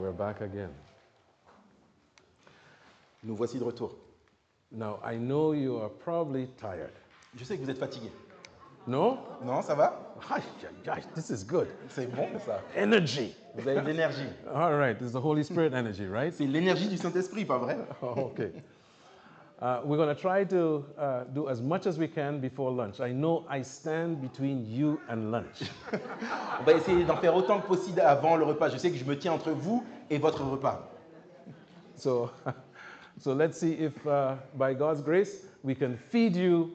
we're back again. Nous voici de retour. Now, I know you are probably tired. Je sais que vous êtes fatigué. No? Non, ça va? This is good. C'est bon ça. Energy. Vous avez de l'énergie. All right, this is the Holy Spirit energy, right? C'est l'énergie du Saint-Esprit, pas vrai? Oh, okay. We're going to try to do as much as we can before lunch. I know I stand between you and lunch. On va essayer d'en faire autant que possible avant le repas. Je sais que je me tiens entre vous et votre repas. So, so let's see if, by God's grace, we can feed you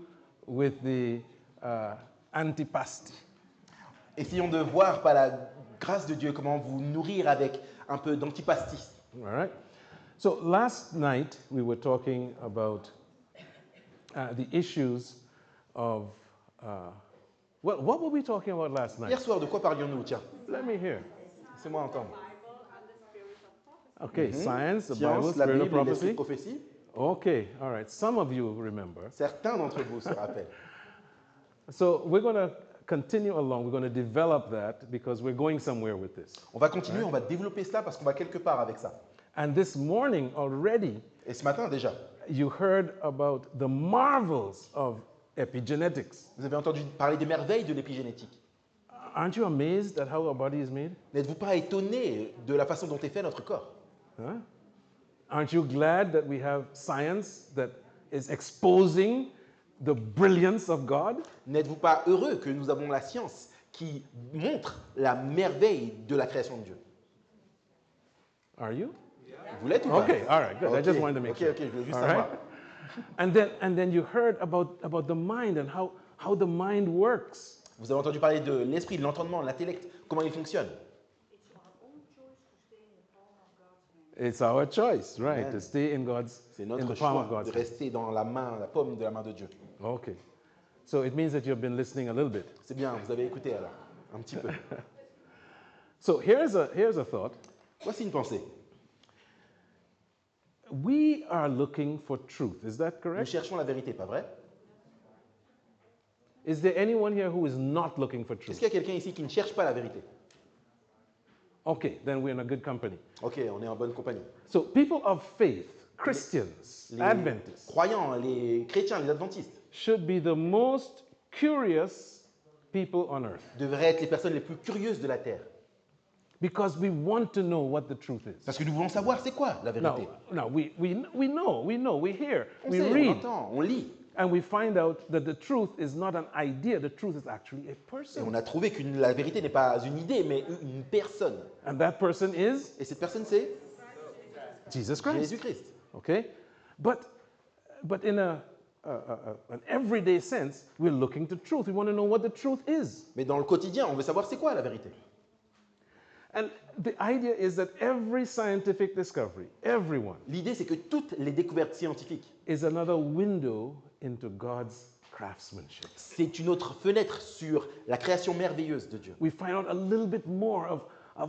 with the antipasti. Essayons de voir par la grâce de Dieu comment vous nourrir avec un peu d'antipastis. All right. So last night we were talking about the issues of, well, what were we talking about last night? Hier soir, de quoi parlions-nous? Tiens, Let me hear. laissez-moi entendre. Okay, science, the Bible, Science, la spirit of Bible et l'esprit prophecy. de prophétie. Okay, all right. Some of you remember. Certains d'entre vous se rappellent. So we're going to continue along. We're going to develop that because we're going somewhere with this. On va continuer, on va développer cela parce qu'on va quelque part avec ça. And this morning already, Et ce matin déjà, you heard about the marvels of epigenetics. vous avez entendu parler des merveilles de l'épigénétique. Aren't you amazed at how our body is made? N'êtes-vous pas étonné de la façon dont est fait notre corps? Huh? Aren't you glad that we have science that is exposing the brilliance of God? N'êtes-vous pas heureux que nous avons la science qui montre la merveille de la création de Dieu? Are you? Vous l'êtes ou pas? Okay, all right, good. I just Ok, wanted to make ok, sure. ok, je voulais juste All savoir. right? And then you heard about the mind and how the mind works. Vous avez entendu parler de l'esprit, de l'entendement, de l'intellect, comment il fonctionne. It's our choice, right, Amen. to stay in God's C'est in notre the palm choix of de God's hand. rester dans la main, la paume de la main de Dieu. Okay. So it means that you've been listening a little bit. C'est bien, vous avez écouté alors, un petit peu. So here's a thought. Voici une pensée. We are looking for truth. Is that Nous correct? cherchons la vérité, pas vrai? Is there anyone here who is not looking for Est-ce truth? qu'il y a quelqu'un ici qui ne cherche pas la vérité? Okay, then we're in a good company. Ok, on est en bonne compagnie. So people of faith, Christians, Les Adventists, croyants, les chrétiens, les adventistes should be the most curious people on earth devraient être les personnes les plus curieuses de la terre. because we want to know what the truth is. Parce que nous voulons savoir c'est quoi la vérité. Now we know, we hear, On we sait, on read, entend, on lit. and we find out that the truth is not an idea, the truth is actually a Et person. on a trouvé que la vérité n'est pas une idée, mais une personne. And that person is Et cette personne, c'est Jesus Christ. Jésus-Christ. Okay? But in an everyday sense, we're looking to truth. We want to know what the truth is. Mais dans le quotidien, on veut savoir c'est quoi la vérité. And the idea is that every scientific discovery, everyone, L'idée, c'est que toutes les découvertes scientifiques, is another window into God's craftsmanship. c'est une autre fenêtre sur la création merveilleuse de Dieu. We find out a little bit more of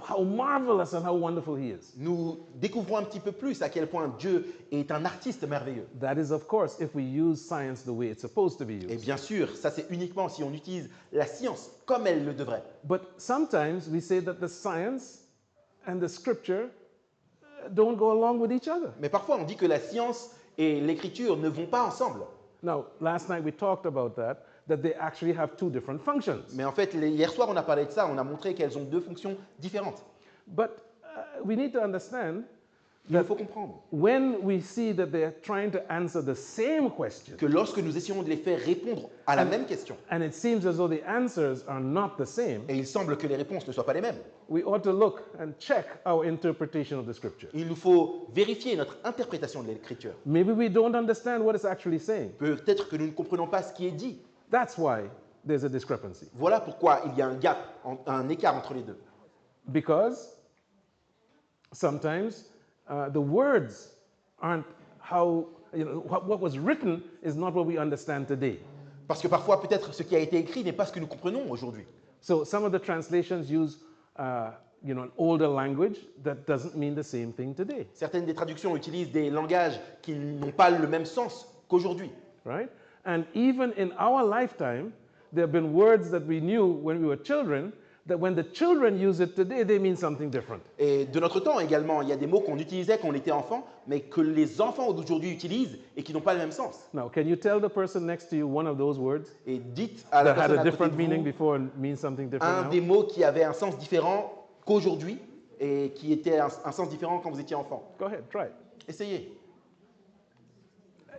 how marvelous and how wonderful He is. Nous découvrons un petit peu plus à quel point Dieu est un artiste merveilleux. That is, of course, if we use science the way it's supposed to be Et used. bien sûr, ça c'est uniquement si on utilise la science comme elle le devrait. But sometimes we say that the science and the scripture don't go along with each other. Mais parfois, on dit que la science et l'écriture ne vont pas ensemble. Now, last night we talked about that they actually have two different functions. Mais en fait, hier soir, on a parlé de ça, on a montré qu'elles ont deux fonctions différentes. But we need to understand Il faut comprendre when we see that they're trying to answer the same question, que lorsque nous essayons de les faire répondre à la même question, and it seems as though the answers are not the same, et il semble que les réponses ne soient pas les mêmes, we ought to look and check our interpretation of the scripture. il nous faut vérifier notre interprétation de l'écriture. Maybe we don't understand what it's actually saying. Peut-être que nous ne comprenons pas ce qui est dit. That's why there's a discrepancy. Voilà pourquoi il y a un gap, un écart entre les deux. Because sometimes the words aren't how, what was written is not what we understand today. Parce que parfois, peut-être, ce qui a été écrit n'est pas ce que nous comprenons aujourd'hui. So some of the translations use, an older language that doesn't mean the same thing today, Certaines des traductions utilisent des langages qui n'ont pas le même sens qu'aujourd'hui. right? And even in our lifetime, there have been words that we knew when we were children that when the children use it today, they mean something different. Et de notre temps également, il y a des mots qu'on utilisait quand on était enfant, mais que les enfants d'aujourd'hui utilisent et qui n'ont pas le même sens. Now, can you tell the person next to you one of those words Et dites à la that had personne a à côté different de meaning vous before and means something different un now? des mots qui avait un sens différent qu'aujourd'hui et qui était un sens différent quand vous étiez enfant. Go ahead, try it. Essayez.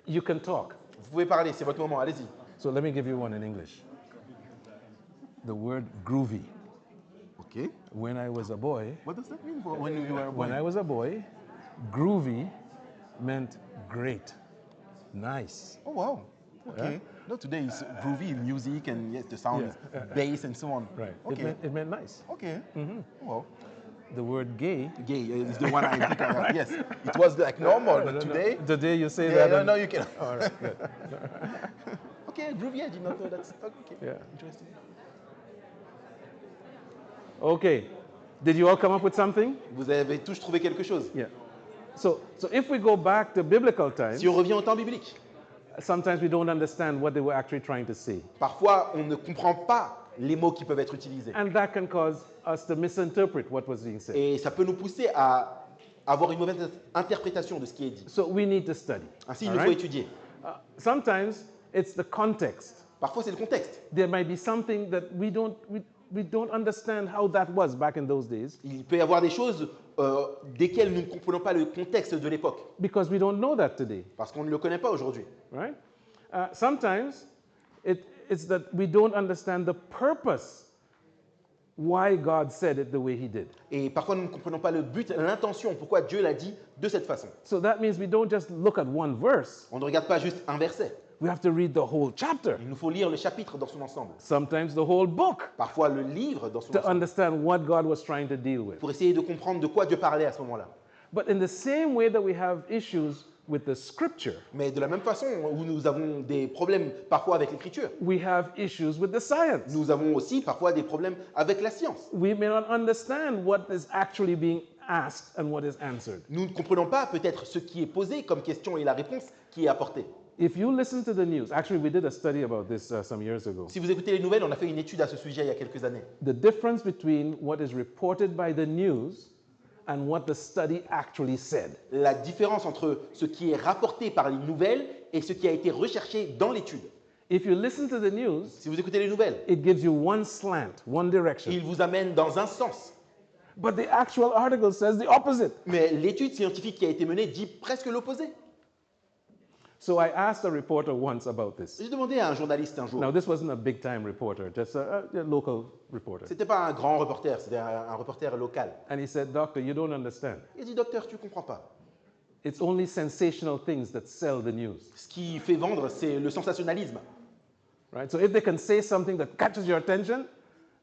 You can talk. Vous pouvez parler, c'est votre moment, allez-y. So let me give you one in English. The word groovy. Ok. When I was a boy, What does that mean for when you were when I was a boy, groovy meant great, nice. Oh wow. Okay. No, today is groovy music and yes, the sound is bass and so on. Right. Okay. It meant nice. Okay. Wow. The word gay. Gay is the one I think. Yes. It was like normal, but today. Today you say Yeah, that. no, and- no, you can. All right, good. Okay, groovy. I did not know that's okay. Yeah. Interesting. Okay. Did you all come up with something? Vous avez tous trouvé quelque chose. Yeah. So if we go back to biblical times, Si on revient au temps biblique, sometimes we don't understand what they were actually trying to say. parfois on ne comprend pas les mots qui peuvent être utilisés. And that can cause us to misinterpret what was being said. Et ça peut nous pousser à avoir une mauvaise interprétation de ce qui est dit. So we need to study. Ainsi, il all nous faut right? étudier. Sometimes it's the context. Parfois, c'est le contexte. There might be something that we don't understand how that was back in those days Il peut y avoir des choses desquelles nous ne comprenons pas le contexte de l'époque, because we don't know that today, parce qu'on ne le connaît pas aujourd'hui. right? Sometimes it's that we don't understand the purpose why God said it the way he did. Et parfois, nous ne comprenons pas le but, l'intention, pourquoi Dieu l'a dit de cette façon. So that means we don't just look at one verse. On ne regarde pas juste un verset. We have to read the whole chapter, Il nous faut lire le chapitre dans son ensemble. sometimes the whole book, Parfois, le livre dans son to ensemble, understand what God was trying to deal with. pour essayer de comprendre de quoi Dieu parlait à ce moment-là. But in the same way that we have issues with the scripture, Mais de la même façon où nous avons des problèmes parfois avec l'écriture, we have issues with the science. nous avons aussi parfois des problèmes avec la science. We may not understand what is actually being asked and what is answered. Nous ne comprenons pas peut-être ce qui est posé comme question et la réponse qui est apportée. If you listen to the news, actually, we did a study about this some years ago. Si vous écoutez les nouvelles, on a fait une étude à ce sujet il y a quelques années. The difference between what is reported by the news and what the study actually said. La différence entre ce qui est rapporté par les nouvelles et ce qui a été recherché dans l'étude. If you listen to the news, Si vous écoutez les nouvelles, it gives you one slant, one direction. il vous amène dans un sens. But the actual article says the opposite. Mais l'étude scientifique qui a été menée dit presque l'opposé. So I asked a reporter once about this. J'ai demandé à un journaliste un jour, Now, this wasn't a big time reporter, just a local reporter. c'était pas un grand reporter, c'était un reporter local. And he said, Doctor, you don't understand. Il dit, docteur, tu comprends pas. It's only sensational things that sell the news. Ce qui fait vendre, c'est le sensationnalisme. Right? So if they can say something that catches your attention,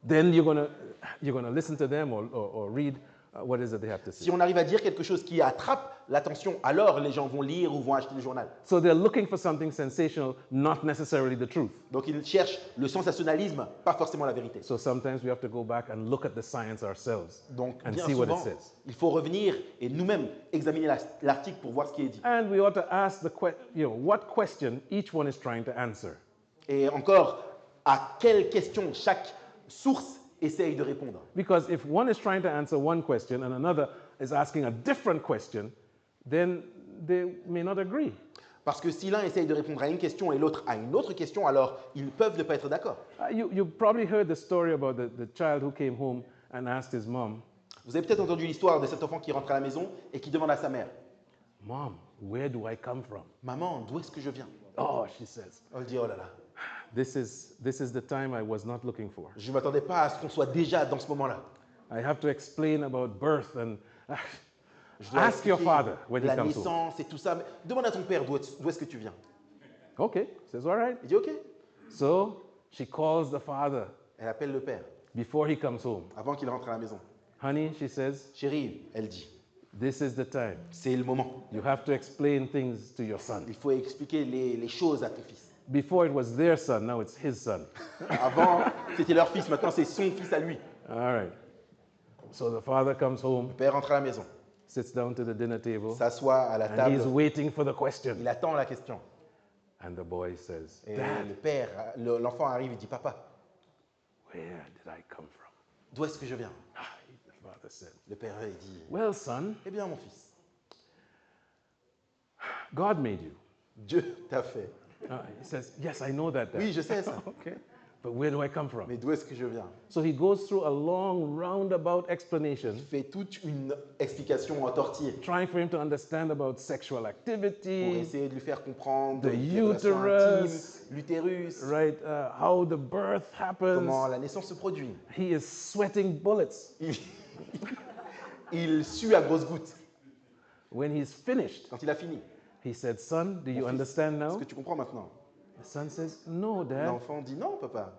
then you're gonna listen to them or read what is it they have to say. Si on arrive à dire quelque chose qui attrape l'attention, alors les gens vont lire ou vont acheter le journal. So they're looking for something sensational, not necessarily the truth. Donc ils cherchent le sensationnalisme, pas forcément la vérité. So sometimes we have to go back and look at the science ourselves Donc and bien see what it souvent, says. il faut revenir et nous-mêmes examiner l'article pour voir ce qui est dit. And we ought to ask what question each one is trying to answer. Et encore, à quelle question chaque source essaye de répondre. Because if one is trying to answer one question and another is asking a different question, then they may not agree. Parce que si l'un essaye de répondre à une question et l'autre à une autre question, alors ils peuvent ne pas être d'accord. You probably heard the story about the child who came home and asked his mom, Vous avez peut-être entendu l'histoire de cet enfant qui rentre à la maison et qui demande à sa mère, Mom, where do I come from? Maman, d'où est-ce que je viens? Oh, she says, Elle dit, oh là là, this is the time I was not looking for. je ne m'attendais pas à ce qu'on soit déjà dans ce moment-là. I have to explain about birth and Je dois ask your expliquer father when he la comes home. naissance et tout ça. Mais demande à ton père d'où est-ce que tu viens. Okay, says all right. Il dit, ok. So she calls the father Elle appelle le père before he comes home. avant qu'il rentre à la maison. Honey, she says, Chérie, elle dit, this is the time. c'est le moment. You have to explain things to your son. Il faut expliquer les choses à ton fils. Before it was their son, now it's his son. Avant, c'était leur fils, maintenant c'est son fils à lui. All right. So the father comes home, Le père rentre à la maison, sits down to the dinner table, s'assoit à la and he's table, waiting for the question. il attend la question. And the boy says, Et Dad, le père, l'enfant arrive, il dit, papa, where did I come from? D'où est-ce que je viens? The father said, Le père il dit, well, son, eh bien mon fils, God made you. Dieu t'a fait. He says, yes, I know that. Dad." Oui, je sais ça. Okay. But where do I come from? Mais d'où est-ce que je viens? So he goes through a long, roundabout explanation, Il fait toute une explication entortillée trying for him to understand about sexual pour activity, essayer de lui faire comprendre The les relations uterus, intimes, l'utérus, right? How the birth comment happens. la naissance se produit. He is sweating bullets. Il, il sue à grosses gouttes. When he's finished, Quand il a fini, he said, son, do you Mon fils, understand est-ce now? que tu comprends maintenant? The son says, no, Dad. L'enfant dit non, papa.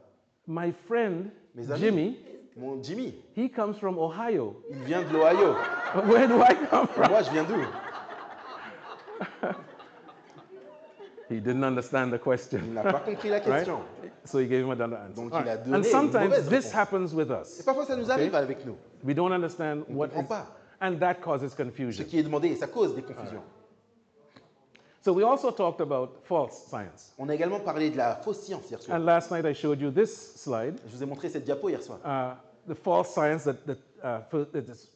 My friend, Mes amis, Jimmy, mon Jimmy, he comes from Ohio. il vient de l'Ohio. Where do I come Et from? moi, je viens d'où? He didn't understand the Il question. n'a pas compris la Right? question. So he gave him another answer. Donc, All il a right. donné And une sometimes mauvaise this réponse. happens with Et us. parfois, ça nous arrive avec nous. We don't understand what comprend is, pas. and that causes Ce confusion. qui est demandé, et ça cause des confusions. So we also talked about false science. On a également parlé de la fausse science hier soir. And last night I showed you this slide, Je vous ai montré cette diapo hier soir. the false science that is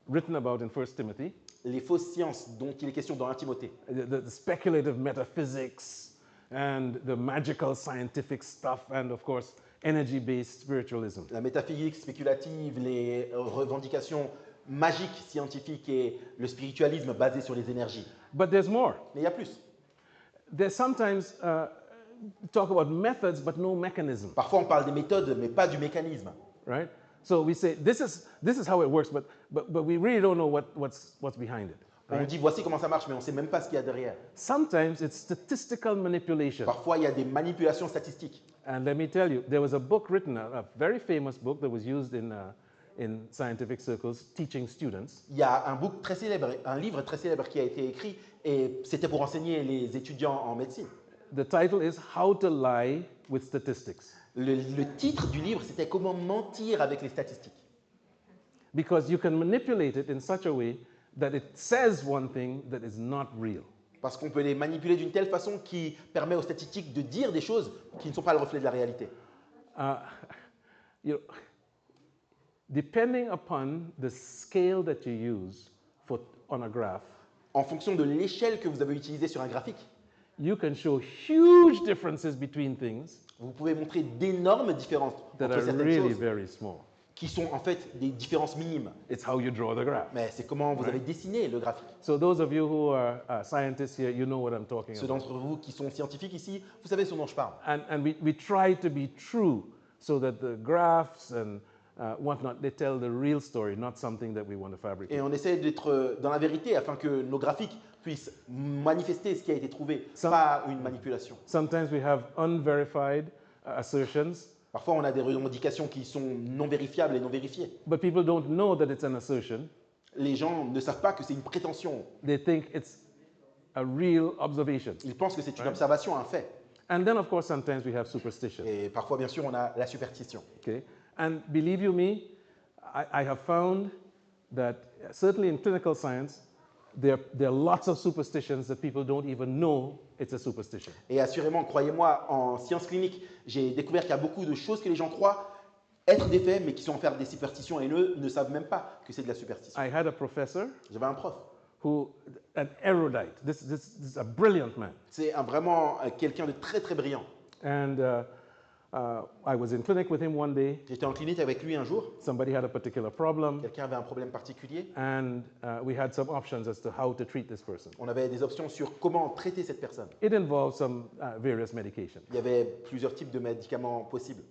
written about in 1 Timothy, Les fausses sciences dont il est question dans 1 Timothée. the speculative metaphysics and the magical scientific stuff, and of course, energy-based spiritualism. La métaphysique spéculative, les revendications magiques scientifiques et le spiritualisme basé sur les énergies. But there's more. Mais il y a plus. There's sometimes talk about methods but no mechanism, Parfois, on parle des méthodes, mais pas du mécanisme. right? So we say this is how it works, but we really don't know what's behind it. On dit voici comment ça marche, mais on ne sait même pas ce qu'il y a derrière. Sometimes it's statistical manipulation. Parfois, il y a des manipulations statistiques. And let me tell you, there was a book written, a very famous book that was used in scientific circles teaching students. Il y a un book très célèbre, un livre très célèbre qui a été écrit, et c'était pour enseigner les étudiants en médecine. The title is How to Lie with Statistics. Le titre du livre, c'était Comment mentir avec les statistiques. Because you can manipulate it in such a way that it says one thing that is not real. Parce qu'on peut les manipuler d'une telle façon qui permet aux statistiques de dire des choses qui ne sont pas le reflet de la réalité. You know, depending upon the scale that you use on a graph, En fonction de l'échelle que vous avez utilisée sur un graphique, you can show huge differences between things vous pouvez montrer d'énormes différences that entre are certaines really choses very small. qui sont en fait des différences minimes. It's how you draw the graph. Mais c'est comment vous avez dessiné le graphique. So those of you who are scientists here, you know what I'm talking Ceux about. d'entre vous qui sont scientifiques ici, vous savez ce dont je parle. And we try to be true so that the graphs and whatnot, they tell the real story, not something that we want to fabricate. Et on essaie d'être dans la vérité afin que nos graphiques puissent manifester ce qui a été trouvé, pas une manipulation. Sometimes we have unverified assertions, Parfois, on a des revendications qui sont non vérifiables et non vérifiées. but people don't know that it's an assertion. Les gens ne savent pas que c'est une prétention. They think it's a real observation. Ils pensent que c'est une observation, un fait. And then, of course, sometimes we have superstition. Et parfois, bien sûr, on a la superstition. Okay? And believe you me, I have found that certainly in clinical science, there are lots of superstitions that people don't even know it's a superstition. Et assurément, croyez-moi, en sciences cliniques, j'ai découvert qu'il y a beaucoup de choses que les gens croient être des faits, mais qui sont en faire des superstitions, et eux ne savent même pas que c'est de la superstition. I had a professor J'avais un prof. an erudite. This is a brilliant man. C'est vraiment quelqu'un de très très brillant. And I was in clinic with him one day. J'étais en clinique avec lui un jour. Somebody had a particular problem, Quelqu'un avait un problème particulier. and we had some options as to how to treat this person. On avait des options sur comment traiter cette personne. It involved some various medication. Il y avait plusieurs types de médicaments possibles.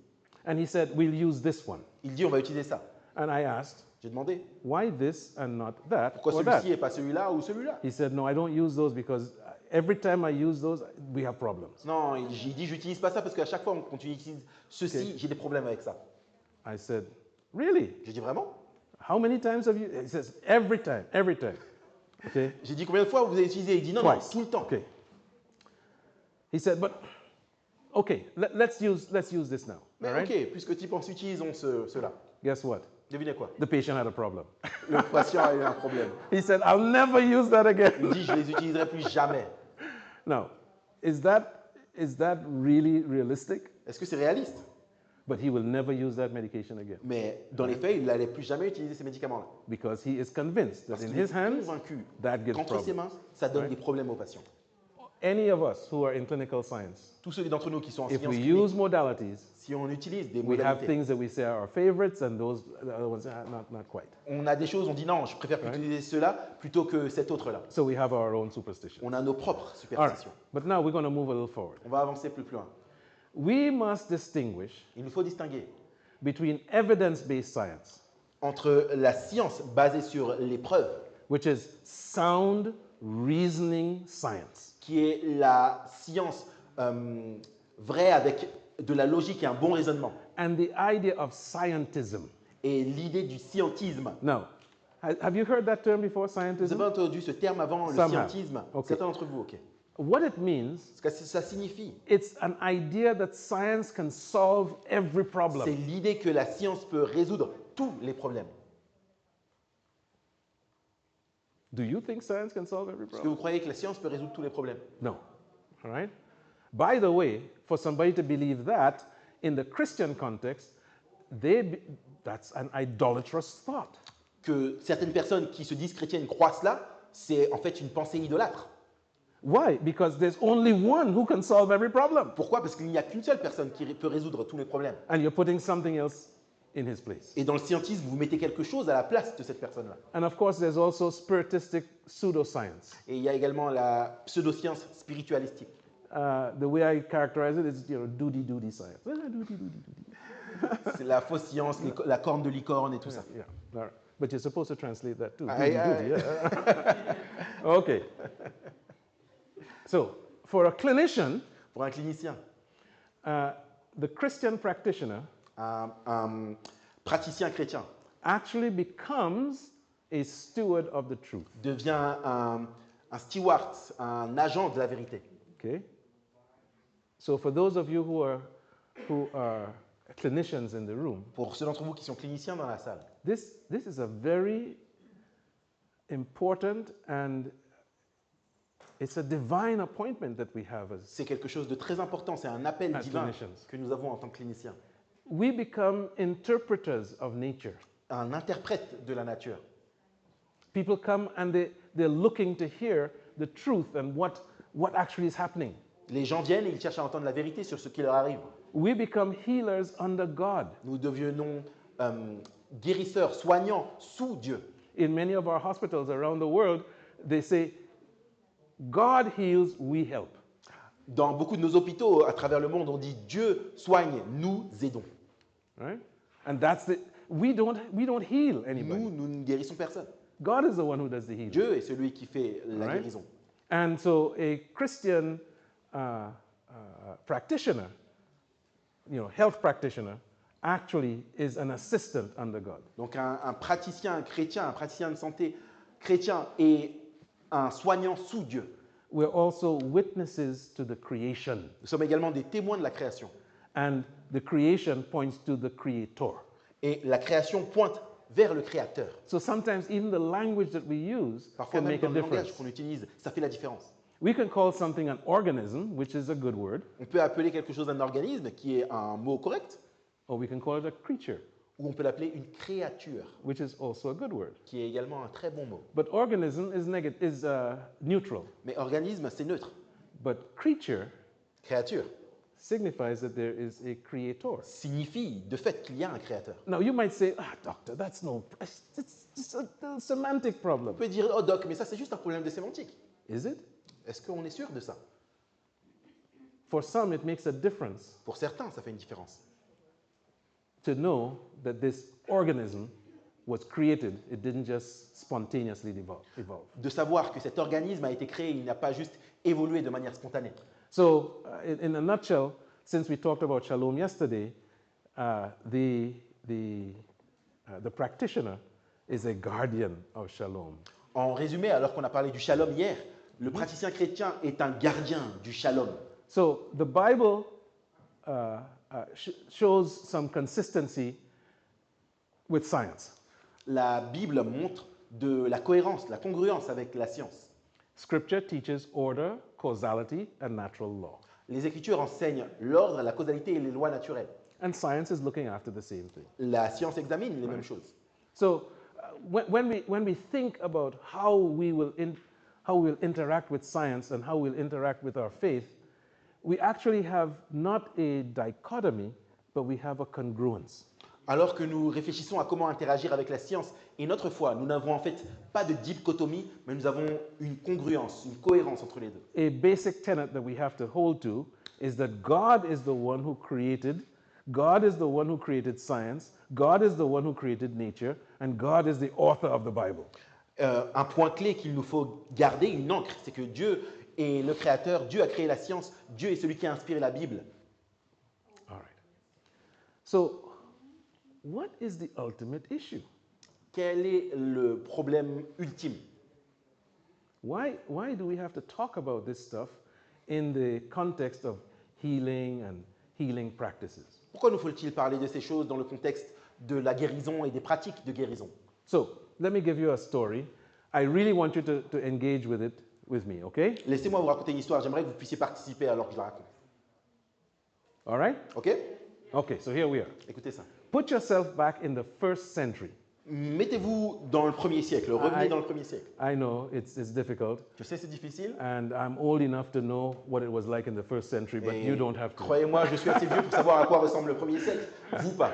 And he said, we'll use this one. Il dit on va utiliser ça. And I asked, J'ai demandé why this and not that pourquoi or that? celui-ci et pas celui-là ou celui-là. He said, no, I don't use those because every time I use those, we have problems. Non, il dit j'utilise pas ça parce qu'à chaque fois quand tu utilises ceci, j'ai des problèmes avec ça. I said, really? J'ai dit vraiment? How many times have you? He says, every time, every time. Okay? J'ai dit combien de fois vous avez utilisé? Il dit non, non, Twice. tout le temps. Okay. He said, but okay, let's use this now. Mais all right? ok, puisque tu penses, utilisons cela. Guess what? Devinez quoi? The patient had a problem. Le patient a eu un problème. He said, I'll never use that Il again. dit je les utiliserai plus jamais. Now, is that really realistic? Est-ce que c'est réaliste? But he will never use that medication again Mais dans les faits, il n'allait plus jamais utiliser ces médicaments-là. because he is convinced that Parce in qu'il est his hands, convaincu that gives qu'entre ses problems. mains, ça donne Right. des problèmes aux patients. Any of us who are in clinical science, Tous ceux d'entre nous qui sont en if sciences we cliniques, use modalities, si on utilise des we have modalités, things that we say are our favorites and those the other ones are not quite. on a des choses, on dit non, je préfère Right. utiliser cela plutôt que cet autre-là. So we have our own superstition. On a nos propres All right. superstitions. But now we're going to move a little forward. On va avancer plus loin. We must distinguish Il nous faut distinguer between evidence-based science, entre la science basée sur les preuves, which is sound reasoning science, qui est la science vraie avec de la logique et un bon raisonnement, and the idea of scientism. et l'idée du scientisme. Now, have you heard that term before, Vous scientism? avez entendu ce terme avant, le Some have. scientisme? Ok. Certains d'entre vous, ok. What it means, Ce que ça signifie, it's an idea that science can solve every c'est problem. l'idée que la science peut résoudre tous les problèmes. Do you think science can solve every Est-ce que problem? vous croyez que la science peut résoudre tous les problèmes? No. All right? By the way, for somebody to believe that in the Christian context, that's an idolatrous thought. Que certaines personnes qui se disent chrétiennes croient cela, c'est en fait une pensée idolâtre. Why? Because there's only one who can solve every problem. Pourquoi? Parce qu'il n'y a qu'une seule personne qui peut résoudre tous les problèmes. And you're putting something else in his place. Et dans le scientisme, vous mettez quelque chose à la place de cette personne-là. And of course, there's also spiritistic pseudoscience. Et il y a également la pseudoscience spiritualistique. The way I characterize it is, doody science. Doody. C'est la fausse science, la corne de licorne et tout ça. Yeah, all right. But you're supposed to translate that too. Aye, Doody, yeah. Okay. So, for a clinician, Pour un clinicien, the Christian practitioner un praticien chrétien actually becomes a steward of the truth. devient un steward, un agent de la vérité. Okay? So, for those of you who are clinicians in the room, Pour ceux d'entre vous qui sont cliniciens dans la salle, this is a very important and it's a divine appointment that we have as c'est quelque chose de très important, c'est un appel As divin clinicians. que nous avons en tant que cliniciens. we become interpreters of nature. Un interprète de la nature. People come and they're looking to hear the truth and what actually is happening. Les gens viennent et ils cherchent à entendre la vérité sur ce qui leur arrive. We become healers under God. Nous devenons guérisseurs, soignants sous Dieu. In many of our hospitals around the world, they say, God heals, we help. Dans beaucoup de nos hôpitaux à travers le monde, on dit Dieu soigne, nous aidons. Right? And that's we don't heal anybody. Nous ne guérissons personne. God is the one who does the healing. Dieu est celui qui fait la Right. guérison. And so a Christian practitioner, health practitioner, actually is an assistant under God. Donc un praticien chrétien, un praticien de santé chrétien est un soignant sous Dieu. We're also witnesses to the creation. Nous sommes également des témoins de la création. And the creation points to the creator. Et la création pointe vers le Créateur. So sometimes even the language that we use Parfois can même make dans a le langage difference. qu'on utilise, ça fait la différence. We can call something an organism, which is a good word, On peut appeler quelque chose un organisme, qui est un mot correct, or we can call it a creature, ou on peut l'appeler une créature, which is also a good word. qui est également un très bon mot. But organism is neutral. Mais organisme, c'est neutre. But creature Créature signifies that there is a creator. signifie de fait qu'il y a un créateur. Now you might say, doctor, it's a semantic problem. On peut dire, oh doc, mais ça c'est juste un problème de sémantique. Is it? Est-ce qu'on est sûr de ça? For some, it makes a difference Pour certains, ça fait une différence. to know that this organism was created. It didn't just spontaneously evolve. De savoir que cet organisme a été créé, il n'a pas juste évolué de manière spontanée. So, in a nutshell, since we talked about shalom yesterday, the practitioner is a guardian of shalom. En résumé, alors qu'on a parlé du shalom hier, le praticien chrétien est un gardien du shalom. So the Bible shows some consistency with science. La Bible montre de la cohérence, la congruence avec la science. Scripture teaches order, causality, and natural law. Les Écritures enseignent l'ordre, la causalité et les lois naturelles. And science is looking after the same thing. La science examine les mêmes choses. So when we think about how we will interact with science and how we'll interact with our faith, we actually have not a dichotomy, but we have a congruence. Alors que nous réfléchissons à comment interagir avec la science et notre foi, nous n'avons en fait pas de dichotomie, mais nous avons une congruence, une cohérence entre les deux. A basic tenet that we have to hold to is that God is the one who created science, God is the one who created nature, and God is the author of the Bible. Un point clé qu'il nous faut garder, une encre, c'est que Dieu est le créateur, Dieu a créé la science, Dieu est celui qui a inspiré la Bible. All right. So, what is the ultimate issue? Quel est le problème ultime? Why do we have to talk about this stuff in the context of healing and healing practices? Pourquoi nous faut-il parler de ces choses dans le contexte de la guérison et des pratiques de guérison? So, let me give you a story. I really want you to engage with it with me, okay? Laissez-moi vous raconter une histoire, j'aimerais que vous puissiez participer alors que je la raconte. All right? Ok? Okay, so here we are. Écoutez ça. Put yourself back in the first century. Mettez-vous dans le premier siècle, revenez dans le premier siècle. I know it's difficult, Je sais, c'est difficile. and I'm old enough to know what it was like in the first century, but Et you don't have to. croyez-moi, je suis assez vieux pour savoir à quoi ressemble le premier siècle. Vous pas.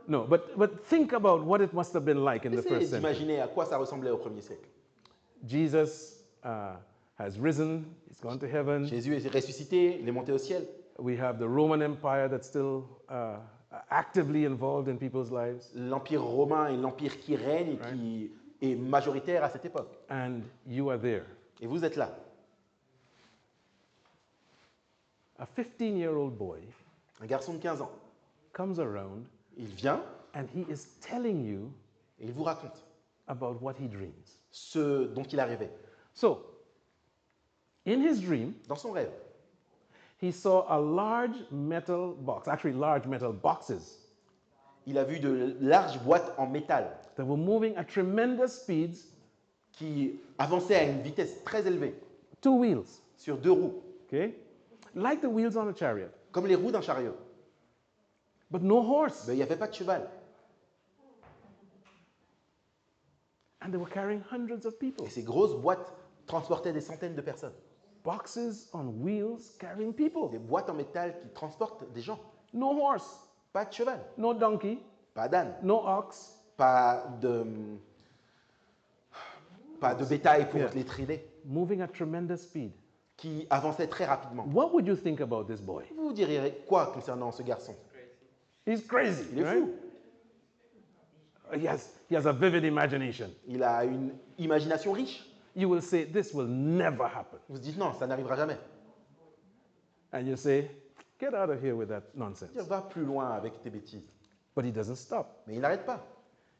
No, but think about what it must have been like in the Essayez first century. d'imaginer à quoi ça ressemblait au premier siècle. Jesus has risen, he's gone to heaven. Jésus est ressuscité, il est monté au ciel. We have the Roman Empire that's still actively involved in people's lives. L'Empire romain est l'empire qui règne et qui est majoritaire à cette époque. And you are there. Et vous êtes là. A 15-year-old boy Un garçon de 15 ans. comes around Il vient and he is telling you et il vous raconte about what he dreams. ce dont il a rêvé. So, in his dream, Dans son rêve, he saw a large metal box, actually large metal boxes, il a vu de larges boîtes en métal that were moving at tremendous speeds, qui avançaient à une vitesse très élevée 2 wheels, sur 2 roues, okay? Like the wheels on a chariot, comme les roues d'un chariot. but no horse. Mais il n'y avait pas de cheval. And they were carrying hundreds of people. Et ces grosses boîtes transportaient des centaines de personnes. Boxes on wheels carrying people. Des boîtes en métal qui transportent des gens. No horse, Pas de cheval, no donkey, pas d'âne, no ox. pas de bétail pour Yeah. les traîner, Moving at tremendous speed. qui avançaient très rapidement. What would you think about this boy? Vous diriez quoi concernant ce garçon? He's crazy, Il est right? fou. He has a vivid imagination. Il a une imagination riche. You will say, this will never happen. Vous se dites non, ça n'arrivera jamais. And you say, get out of here with that nonsense. Il va plus loin avec tes bêtises. But he doesn't stop. Mais il n'arrête pas.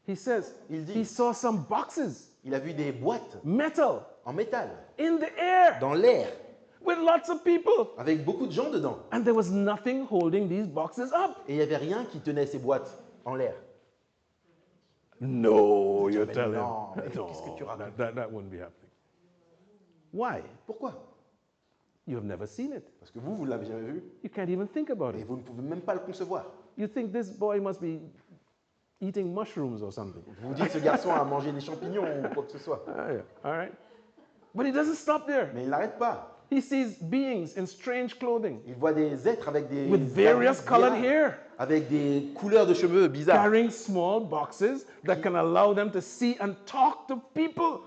He says, Il dit- he saw some boxes, Il a vu des boîtes metal, en métal, in the air, dans l'air, with lots of people. avec beaucoup de gens dedans. And there was nothing holding these boxes up. Et il n'y avait rien qui tenait ces boîtes en l'air. No, you're Mais telling non, mais No, qu'est-ce que tu racontes? that wouldn't be happening. Why? Pourquoi? You have never seen it. Parce que vous l'avez jamais vu. You can't even think about Et it. vous ne pouvez même pas le concevoir. You think this boy must be eating mushrooms or something. Vous vous dites ce garçon a mangé des champignons ou quoi que ce soit. Yeah. All right. But he doesn't stop there. Mais il n'arrête pas. He sees beings in strange clothing Il voit des êtres avec des with various habits colored bizarres, hair, avec des couleurs de cheveux bizarres, carrying small boxes that can allow them to see and talk to people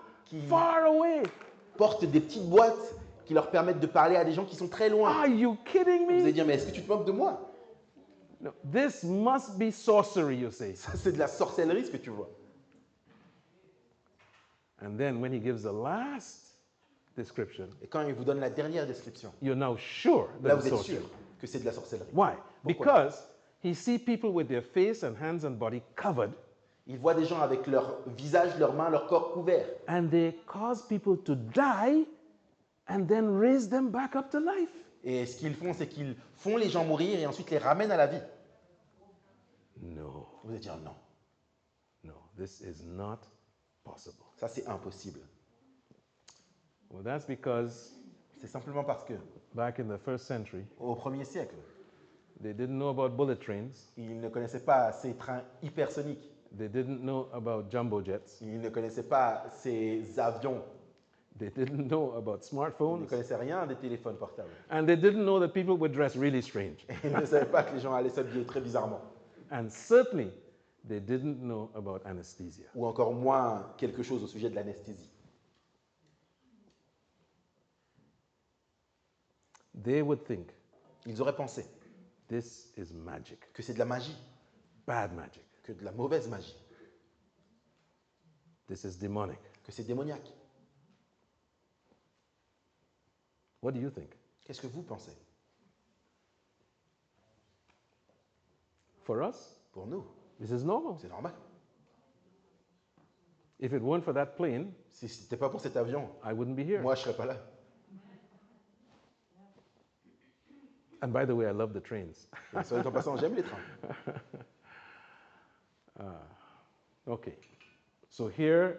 far away. portent des petites boîtes qui leur permettent de parler à des gens qui sont très loin. Are you kidding Vous allez me? dire, mais est-ce que tu te moques de moi? No, this must be sorcery, you say. Ça, c'est de la sorcellerie ce que tu vois. And then when he gives the last description, Et quand il vous donne la dernière description, you're now sure là that vous it's êtes sorcery. sûr que c'est de la sorcellerie. Why? Pourquoi? Because he sees people with their face and hands and body covered, Il voit des gens avec leur visage, leurs mains, leur corps couverts. and they cause people to die and then raise them back up to life. Et ce qu'ils font, c'est qu'ils font les gens mourir et ensuite les ramènent à la vie. No, Vous allez dire, non, no, this is not possible. ça c'est impossible. Well, that's because C'est simplement parce que, back in the first century, au 1er siècle, They didn't know about bullet trains. Ils ne connaissaient pas ces trains hypersoniques. They didn't know about jumbo jets. Ils ne connaissaient pas ces avions. They didn't know about Ils ne smartphones. connaissaient rien des téléphones portables. And they didn't know that people would dress really strange. Ils ne savaient pas que les gens allaient s'habiller très bizarrement. And certainly, they didn't know about anesthesia. Ou encore moins quelque chose au sujet de l'anesthésie. They would think, Ils auraient pensé this is magic, que c'est de la magie, bad magic. que de la mauvaise magie, This is demonic. que c'est démoniaque. What do you think? Qu'est-ce que vous pensez? For us, Pour nous, this is normal. c'est normal. If it weren't for that plane, Si ce n'était pas pour cet avion, I wouldn't be here. moi, je ne serais pas là. And by the way, I love the trains. Et soit dit en passant, j'aime les trains. Okay. So here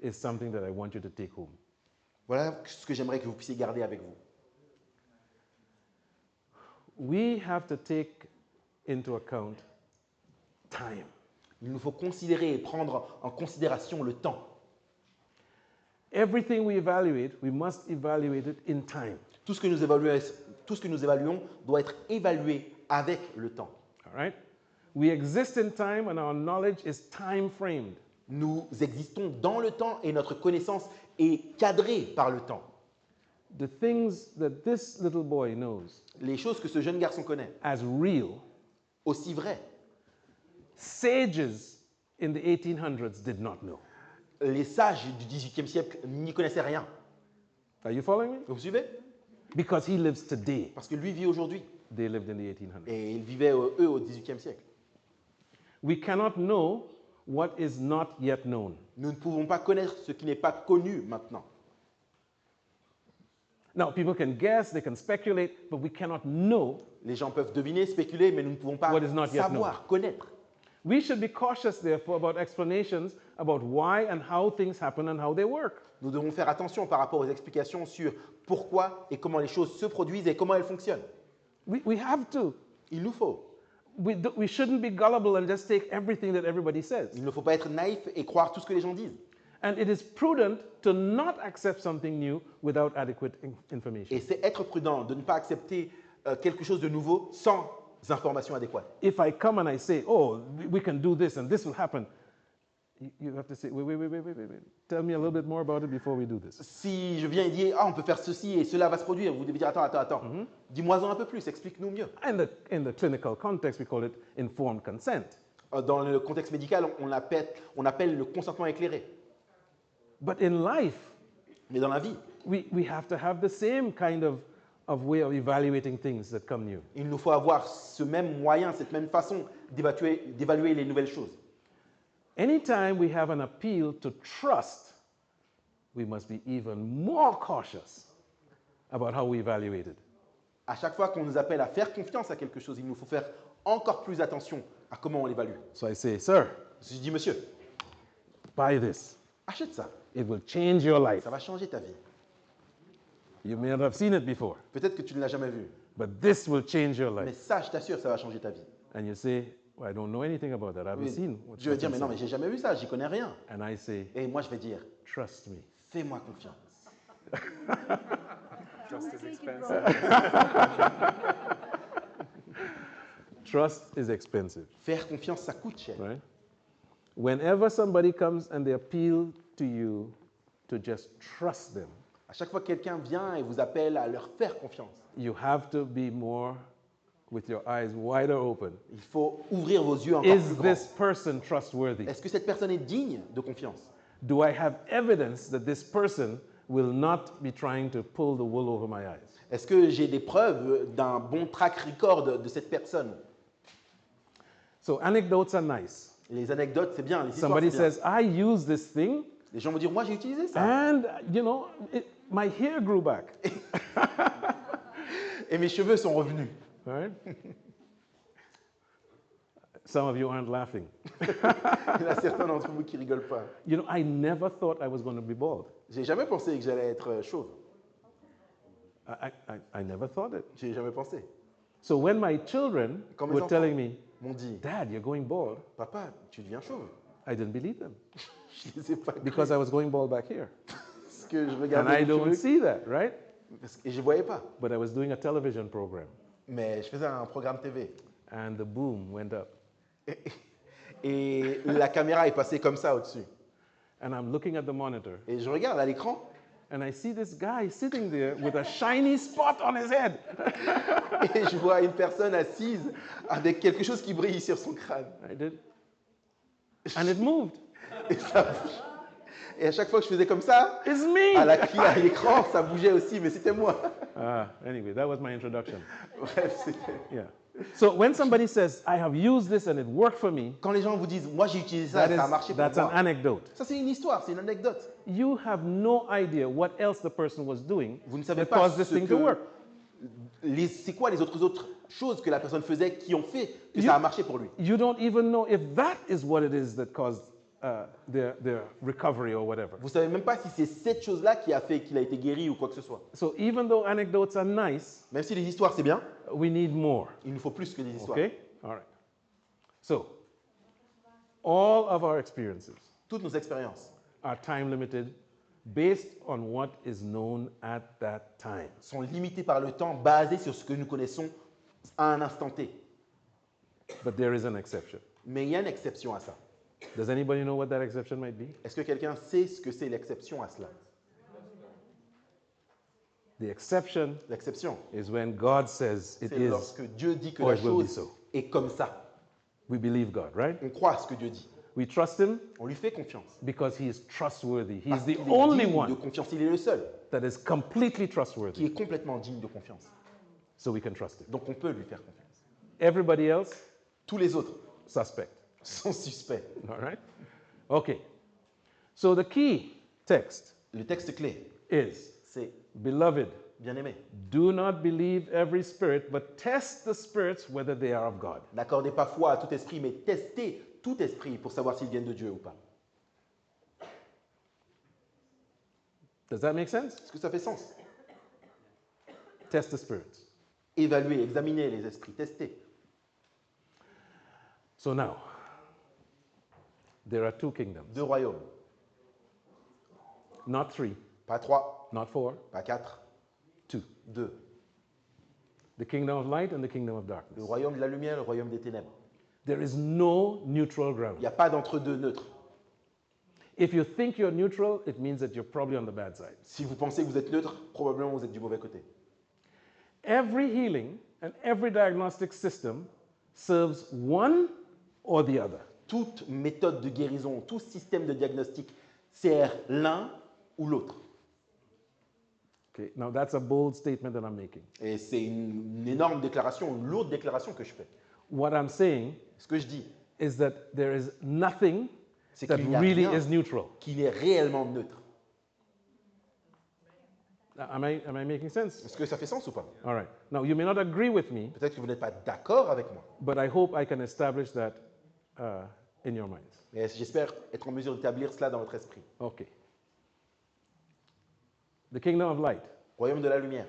is something that I want you to take home. Voilà ce que j'aimerais que vous puissiez garder avec vous. We have to take into account time. Il nous faut considérer et prendre en considération le temps. Everything we evaluate, we must evaluate it in time. Tout ce que nous évaluons doit être évalué avec le temps. All right? We exist in time and our knowledge is time framed. Nous existons dans le temps et notre connaissance est cadrée par le temps. The things that this little boy knows Les choses que ce jeune garçon connaît, as real, aussi vraies, sages in the 1800s did not know. les sages du XVIIIe siècle n'y connaissaient rien. Are you following me? Vous me suivez? Because he lives today. Parce que lui vit aujourd'hui They lived in the 1800s. et ils vivaient, eux, au XVIIIe siècle. We cannot know what is not yet known. Nous ne pouvons pas connaître ce qui n'est pas connu maintenant. Now, people can guess, they can speculate, but we cannot know. Les gens peuvent deviner, spéculer, mais nous ne pouvons pas What is not yet savoir, connaître. We should be cautious, therefore, about explanations about why and how things happen and how they work. Nous devons faire attention par rapport aux explications sur pourquoi et comment les choses se produisent et comment elles fonctionnent. We have to. Il nous faut. We shouldn't be gullible and just take everything that everybody says. Il ne faut pas être naïf et croire tout ce que les gens disent. And it is prudent to not accept something new without adequate information. Et c'est être prudent de ne pas accepter quelque chose de nouveau sans informations adéquates. If I come and I say, oh, we can do this and this will happen, you have to say, wait. Tell me a little bit more about it before we do this. Si je viens et dis, ah, on peut faire ceci et cela va se produire, vous devez dire, attends. Dis-moi-en un peu plus, explique-nous mieux. In the clinical context, we call it informed consent. Dans le contexte médical, on appelle le consentement éclairé. But in life, Mais dans la vie, we have to have the same kind of way of evaluating things that come new. il nous faut avoir ce même moyen, cette même façon d'évaluer les nouvelles choses. Anytime we have an appeal to trust, we must be even more cautious about how we evaluate it. À chaque fois qu'on nous appelle à faire confiance à quelque chose, il nous faut faire encore plus attention à comment on l'évalue. So I say, sir, Si je dis, monsieur, buy this. achète ça, It will change your life. ça va changer ta vie. You may not have seen it before, Peut-être que tu ne l'as jamais vu, but this will change your mais life. ça, je t'assure, ça va changer ta vie. And you say, well, I don't know anything about that. I haven't Oui, seen what Dieu va dire, mais non, inside." mais j'ai jamais vu ça, j'y connais rien. And I say, Et moi, je vais dire, trust me. fais-moi confiance. Just as expensive. Trust is expensive, Faire confiance, ça coûte cher. right? Whenever somebody comes and they appeal to you to just trust them, À chaque fois que quelqu'un vient et vous appelle à leur faire confiance, you have to be more with your eyes wider open. il faut ouvrir vos yeux encore Is plus this grands. person trustworthy? Est-ce que cette personne est digne de confiance? Do I have evidence that this person will not be trying to pull the wool over my eyes? Est-ce que j'ai des preuves d'un bon track record de cette personne? So anecdotes are nice. Les anecdotes, c'est bien. Les histoires, Somebody c'est bien. says, I use this thing Les gens vont dire, moi j'ai utilisé ça. and, my hair grew back. Et mes cheveux sont revenus. All right? Some of you aren't laughing. Il y en a certains d'entre vous qui rigolent pas. I never thought I was going to be bald. J'ai jamais pensé que j'allais être chauve. I never thought it. J'ai jamais pensé. So when my children Quand mes were enfants telling me, m'ont dit, Dad, you're going bald, papa, tu deviens chauve. I didn't believe them Je les ai pas cru because I was going bald back here. parce que je And regardais I les don't cheveux see that, right? et je voyais pas. But I was doing a television program Mais je faisais un programme TV and the boom went up. et la caméra est passée comme ça au-dessus. And I'm looking at the monitor Et je regarde à l'écran and I see this guy sitting there with a shiny spot on his head. et je vois une personne assise avec quelque chose qui brille sur son crâne. I did. And it moved. Et, ça bouge. Et à chaque fois que je faisais comme ça, It's me. à l'écran, ça bougeait aussi, mais c'était moi. Anyway, that was my introduction. Bref, c'était... Yeah. So when somebody says, I have used this and it worked for me, Quand les gens vous disent, moi j'ai utilisé ça, ça a marché pour that's an moi. anecdote. Ça c'est une histoire, c'est une anecdote. You have no idea what else the person was doing Vous ne savez that pas caused this ce thing que to work. c'est quoi les autres choses que la personne faisait qui ont fait que ça a marché pour lui. You don't even know if that is what it is that caused their recovery or whatever. Vous savez même pas si c'est cette chose-là qui a fait qu'il a été guéri ou quoi que ce soit. So even though anecdotes are nice, Même si les histoires c'est bien, we need more. il nous faut plus que des histoires. Okay? All right. So, all of our experiences Toutes nos expériences are time limited based on what is known at that time. sont limitées par le temps, basées sur ce que nous connaissons à un instant T. But there is an exception. Mais il y a une exception à ça. Does anybody know what that exception might be? Est-ce que quelqu'un sait ce que c'est l'exception à cela? The exception L'exception, is when God says it c'est is, lorsque Dieu dit que or la it will be chose so. est comme ça. We believe God, right? On croit à ce que Dieu dit. We trust Him On lui fait confiance. because He is trustworthy. He Parce is the qu'il est only digne de one confiance. Il est le seul that is completely qui trustworthy. est complètement digne de confiance. So we can trust Him. Donc on peut lui faire confiance. Everybody else, Tous les autres suspect. sont suspects. All right? Okay. So the key text Le texte clé, is, c'est Beloved, bien-aimé. do not believe every spirit, but test the spirits whether they are of God. N'accordez pas foi à tout esprit, mais testez tout esprit pour savoir s'ils viennent de Dieu ou pas. Does that make sense? Est-ce que ça fait sens? Test the spirits. Évaluez, examinez les esprits, testez. So now, there are two kingdoms, Deux royaumes, not three, pas trois, not four, pas quatre, two. deux. The kingdom of light and the kingdom of Le darkness. royaume de la lumière, le royaume des ténèbres. There is no neutral Il ground. n'y a pas d'entre-deux neutre. If you think you're neutral, it means that you're probably on the bad side. Si vous pensez que vous êtes neutre, probablement vous êtes du mauvais côté. Every healing and every diagnostic system serves one or the other. Toute méthode de guérison, tout système de diagnostic sert l'un ou l'autre. Okay, now that's a bold statement that I'm making. Et c'est une énorme déclaration, une lourde déclaration que je fais. What I'm saying Ce que je dis, is that there is nothing c'est that qu'il n'y a really rien is neutral. qui est réellement neutre. Am I making sense? Est-ce que ça fait sens ou pas? All right. Now, you may not agree with me, Peut-être que vous n'êtes pas d'accord avec moi, but I hope I can establish that in your minds. mais j'espère être en mesure d'établir cela dans votre esprit. Okay. The kingdom of light, Royaume de la lumière,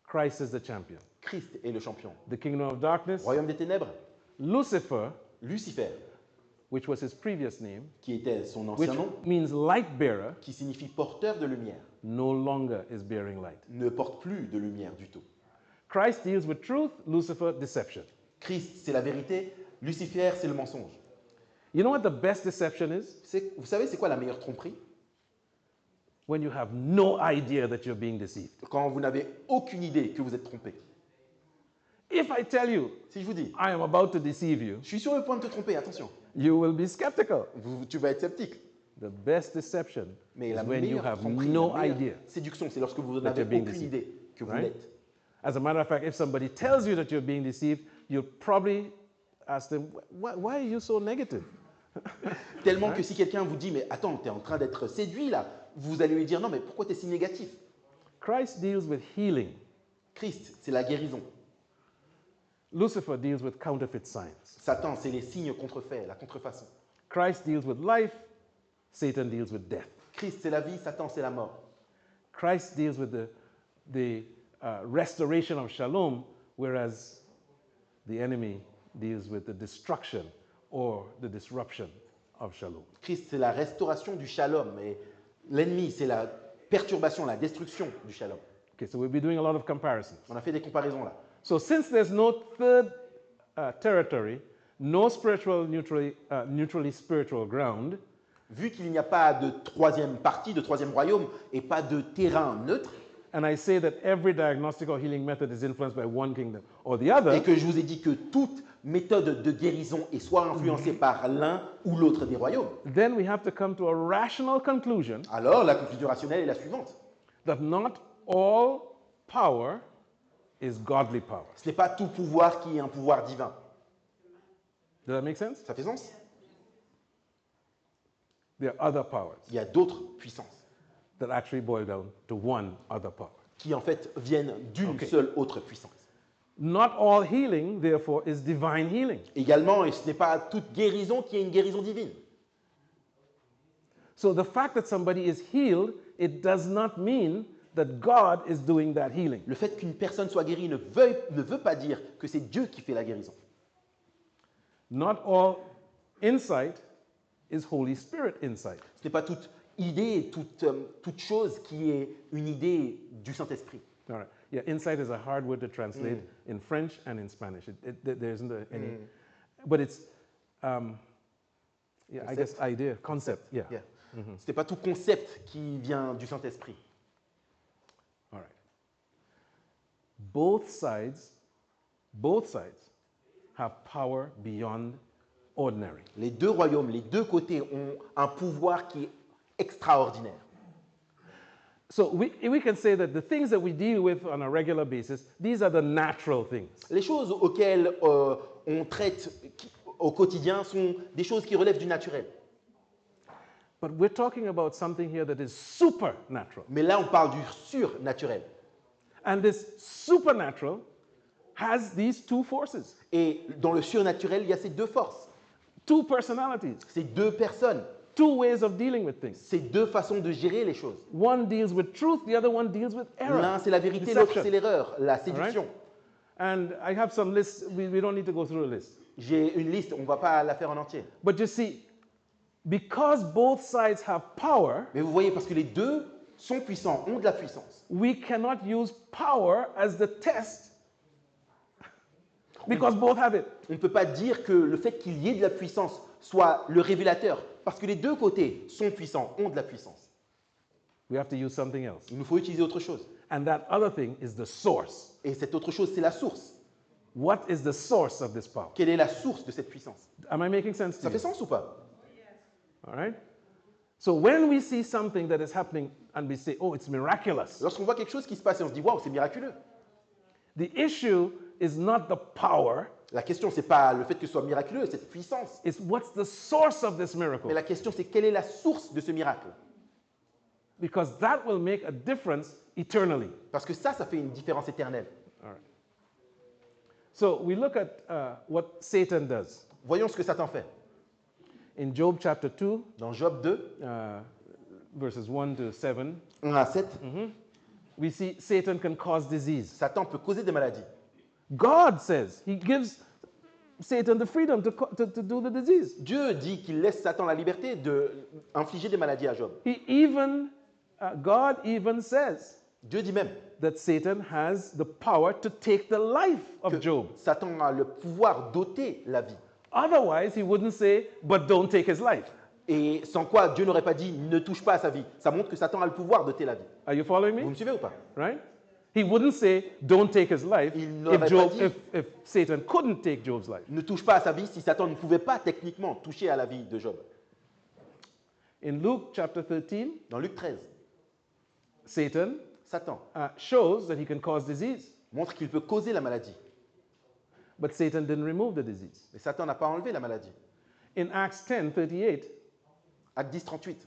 Christ is the champion. Christ est le champion. The kingdom of darkness, Royaume des ténèbres, Lucifer, Lucifer, which was his previous name, qui était son which ancien nom, means light bearer, qui signifie porteur de lumière, no longer is bearing light. ne porte plus de lumière du tout. Christ deals with truth, Lucifer, deception. Christ, c'est la vérité, Lucifer, c'est le mensonge. You know what the best deception is? Vous savez, c'est quoi la meilleure tromperie? When you have no idea that you're being deceived. Quand vous n'avez aucune idée que vous êtes trompé. If I tell you, Si je vous dis, I am about to deceive you, je suis sur le point de te tromper, attention, you will be skeptical. tu vas être sceptique. The best deception Mais is la when you meilleure have tromperie, no la meilleure idea. séduction, c'est lorsque vous that n'avez you're being aucune deceived. idée que vous Right? l'êtes. As a matter of fact, if somebody tells you that you're being deceived, you'll probably ask them, why are you so negative? Tellement que si quelqu'un vous dit, mais attends, tu es en train d'être séduit là, vous allez lui dire, non, mais pourquoi tu es si négatif? Christ deals with healing. Christ, c'est la guérison. Lucifer deals with counterfeit signs. Satan, c'est les signes contrefaits, la contrefaçon. Christ deals with life. Satan deals with death. Christ, c'est la vie, Satan, c'est la mort. Christ deals with the restoration of shalom, whereas the enemy deals with the destruction or the disruption of shalom. Christ, c'est la restauration du shalom. Et l'ennemi, c'est la perturbation, la destruction du shalom. Okay, so we'll be doing a lot of comparisons. On a fait des comparaisons là. So since there's no third territory, no spiritual neutrally spiritual ground, Vu qu'il n'y a pas de troisième partie, de troisième royaume, et pas de terrain neutre, and I say that every diagnostic or healing method is influenced by one kingdom or the et other, que je vous ai dit que toute méthode de guérison est soit influencée par l'un ou l'autre des royaumes, then we have to come to a rational conclusion alors la conclusion rationnelle est la suivante. that not all power is godly power. Ce n'est pas tout pouvoir qui est un pouvoir divin. Does that make sense? Ça fait sens? There are other powers Il y a d'autres puissances that actually boil down to one other power. qui en fait viennent d'une Ok. seule autre puissance. Not all healing, therefore, is divine healing. Également, et ce n'est pas toute guérison qui est une guérison divine. So the fact that somebody is healed, it does not mean that God is doing that healing. Le fait qu'une personne soit guérie ne veut pas dire que c'est Dieu qui fait la guérison. Not all insight is Holy Spirit insight. Ce n'est pas toute idée, toute chose qui est une idée du Saint-Esprit. All right. Yeah, insight is a hard word to translate in French and in Spanish. There isn't any, but it's, yeah, I guess idea, concept, yeah. Yeah. Ce n'est pas tout concept qui vient du Saint-Esprit. All right. Both sides have power beyond ordinary. Les deux royaumes, les deux côtés ont un pouvoir qui est extraordinaire. So we can say that the things that we deal with on a regular basis, these are the natural things. Les choses auxquelles on traite au quotidien sont des choses qui relèvent du naturel. But we're talking about something here that is supernatural. Mais là, on parle du surnaturel. And this supernatural has these two forces, Et dans le surnaturel, il y a ces deux forces, two personalities, ces deux personnes, two ways of dealing with things. ces deux façons de gérer les choses. One deals with truth, the other one deals with error. L'un, c'est la vérité, deception. l'autre, c'est l'erreur, la séduction. And I have some lists. We don't need to go through the list. J'ai une liste, on ne va pas la faire en entier. But you see, because both sides have power, Mais vous voyez, parce que les deux sont puissants, ont de la puissance. we cannot use power as the test because both have it. On ne peut pas dire que le fait qu'il y ait de la puissance soit le révélateur, parce que les deux côtés sont puissants, ont de la puissance. We have to use something else. Il nous faut utiliser autre chose. And that other thing is the source. Et cette autre chose, c'est la source. What is the source of this power? Quelle est la source de cette puissance? Am I making sense to Ça you? fait sens ou pas? All right? So when we see something that is happening and we say, oh, it's miraculous, Lorsqu'on voit quelque chose qui se passe et on se dit, waouh, c'est miraculeux. the issue is not the power, La question, c'est pas le fait que ce soit miraculeux, cette puissance. it's what's the source of this miracle? Mais la question, c'est quelle est la source de ce miracle? Because that will make a difference eternally. Parce que ça fait une différence éternelle. All right. So we look at what Satan does. Voyons ce que Satan fait. In Job chapter 2, Dans Job 2, verses 1 to 7, 1 à 7, we see Satan can cause disease. Satan peut causer des maladies. God says he gives Satan the freedom to do the disease. Dieu dit qu'il laisse Satan la liberté d'infliger des maladies à Job. God even says Dieu dit même that Satan has the power to take the life of que Job. Satan a le pouvoir d'ôter la vie. Otherwise, he wouldn't say, but don't take his life. Et sans quoi Dieu n'aurait pas dit ne touche pas à sa vie. Ça montre que Satan a le pouvoir d'ôter la vie. Are you following Vous me? me suivez ou pas? Right? He wouldn't say, don't take his life Il n'aurait pas dit- if Satan couldn't take Job's life. Ne touche pas à sa vie si Satan ne pouvait pas techniquement toucher à la vie de Job. In Luke chapter 13, Dans Luc 13, Satan Satan shows that he can cause disease, montre qu'il peut causer la maladie. but Satan didn't remove the disease. Mais Satan n'a pas enlevé la maladie. In Acts 10:38, Acte 10, 38.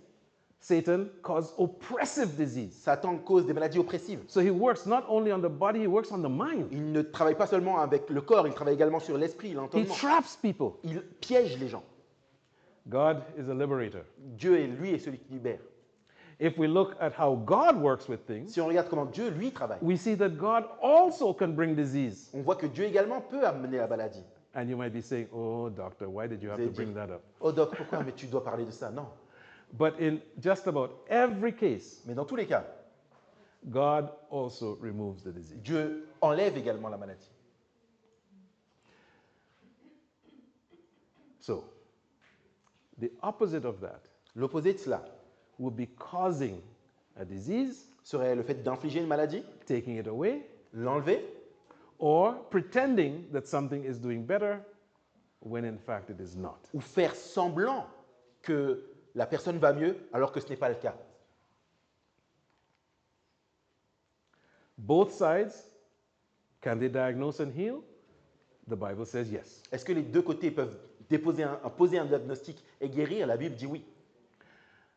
Satan caused oppressive disease. Satan cause des maladies oppressives. So he works not only on the body, he works on the mind. Il ne travaille pas seulement avec le corps, il travaille également sur l'esprit, He l'entendement. traps people. Il piège les gens. God is a liberator. Dieu est lui est celui qui libère. if we look at how God works with things, Si on regarde comment Dieu, lui, travaille, we see that God also can bring disease. on voit que Dieu également peut amener la maladie. And you might be saying, oh, doctor, why did you have Vous to allez bring dire, that up? oh doc, pourquoi mais tu dois parler de ça? Non. But in just about every case, Mais dans tous les cas, God also removes the disease. Dieu enlève également la maladie. So, the opposite of that L'opposé de cela would be causing a disease, serait le fait d'infliger une maladie, taking it away, l'enlever, or pretending that something is doing better when in fact it is not. ou faire semblant que la personne va mieux alors que ce n'est pas le cas. Both sides, can they diagnose and heal? The Bible says yes. Est-ce que les deux côtés peuvent poser un diagnostic et guérir? La Bible dit oui.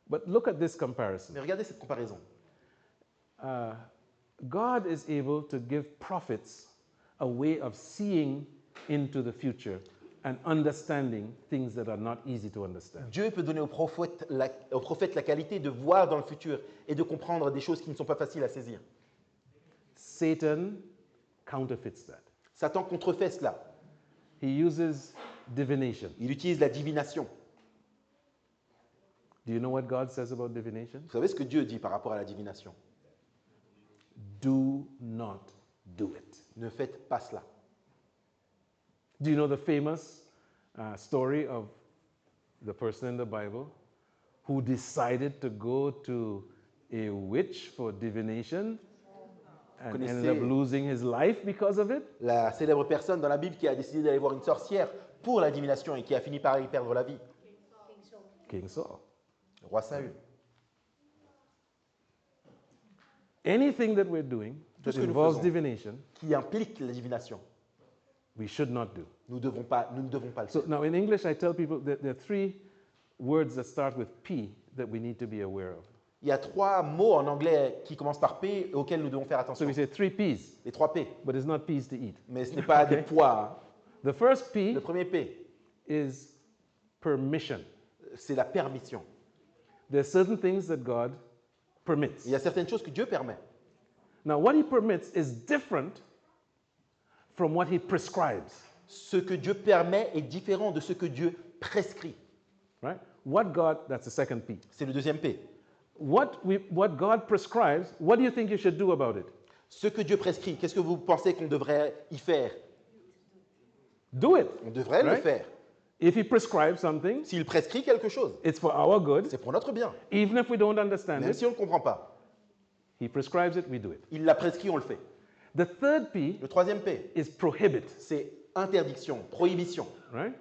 But look at this comparison. Mais regardez cette comparaison. God is able to give prophets a way of seeing into the future and understanding things that are not easy to understand. Dieu peut donner aux prophètes la qualité de voir dans le futur et de comprendre des choses qui ne sont pas faciles à saisir. Satan counterfeits that. Satan contrefait cela. He uses divination. Il utilise la divination. Do you know what God says about divination? Vous savez ce que Dieu dit par rapport à la divination? Do not do it. Ne faites pas cela. Do you know the famous story of the person in the Bible who decided to go to a witch for divination and ended up losing his life because of it? La célèbre personne dans la Bible qui a décidé d'aller voir une sorcière pour la divination et qui a fini par y perdre la vie. King Saul. Le roi Saül. Anything that we're doing Tout that ce que nous involves faisons. divination, Qui implique la divination. we should not do. Nous ne devons pas le So faire. now in English, I tell people that there are three words that start with P that we need to be aware of. Il y a 3 mots en anglais qui commencent par P et auxquels nous devons faire So attention. we say 3 P's, Les 3 P. but it's not peas to eat. Mais ce n'est pas des pois. The first Hein. P Le premier P, is permission. c'est la permission. There are certain things that God permits. Il y a certaines choses que Dieu permet. Now, what He permits is different from what He prescribes, Ce que Dieu permet est différent de ce que Dieu prescrit. right? What God, that's the second P. C'est le deuxième P. What God prescribes, what do you think you should do about it? Ce que Dieu prescrit, qu'est-ce que vous pensez qu'on devrait y faire? Do it. On devrait le Right? faire. If He prescribes something, S'il prescrit quelque chose, it's for our good. c'est pour notre bien. Even if we don't understand Même it, si on ne comprend pas. He prescribes it, we do it. Il l'a prescrit, on le fait. The third P Le troisième P, is prohibit, c'est interdiction, prohibition. right?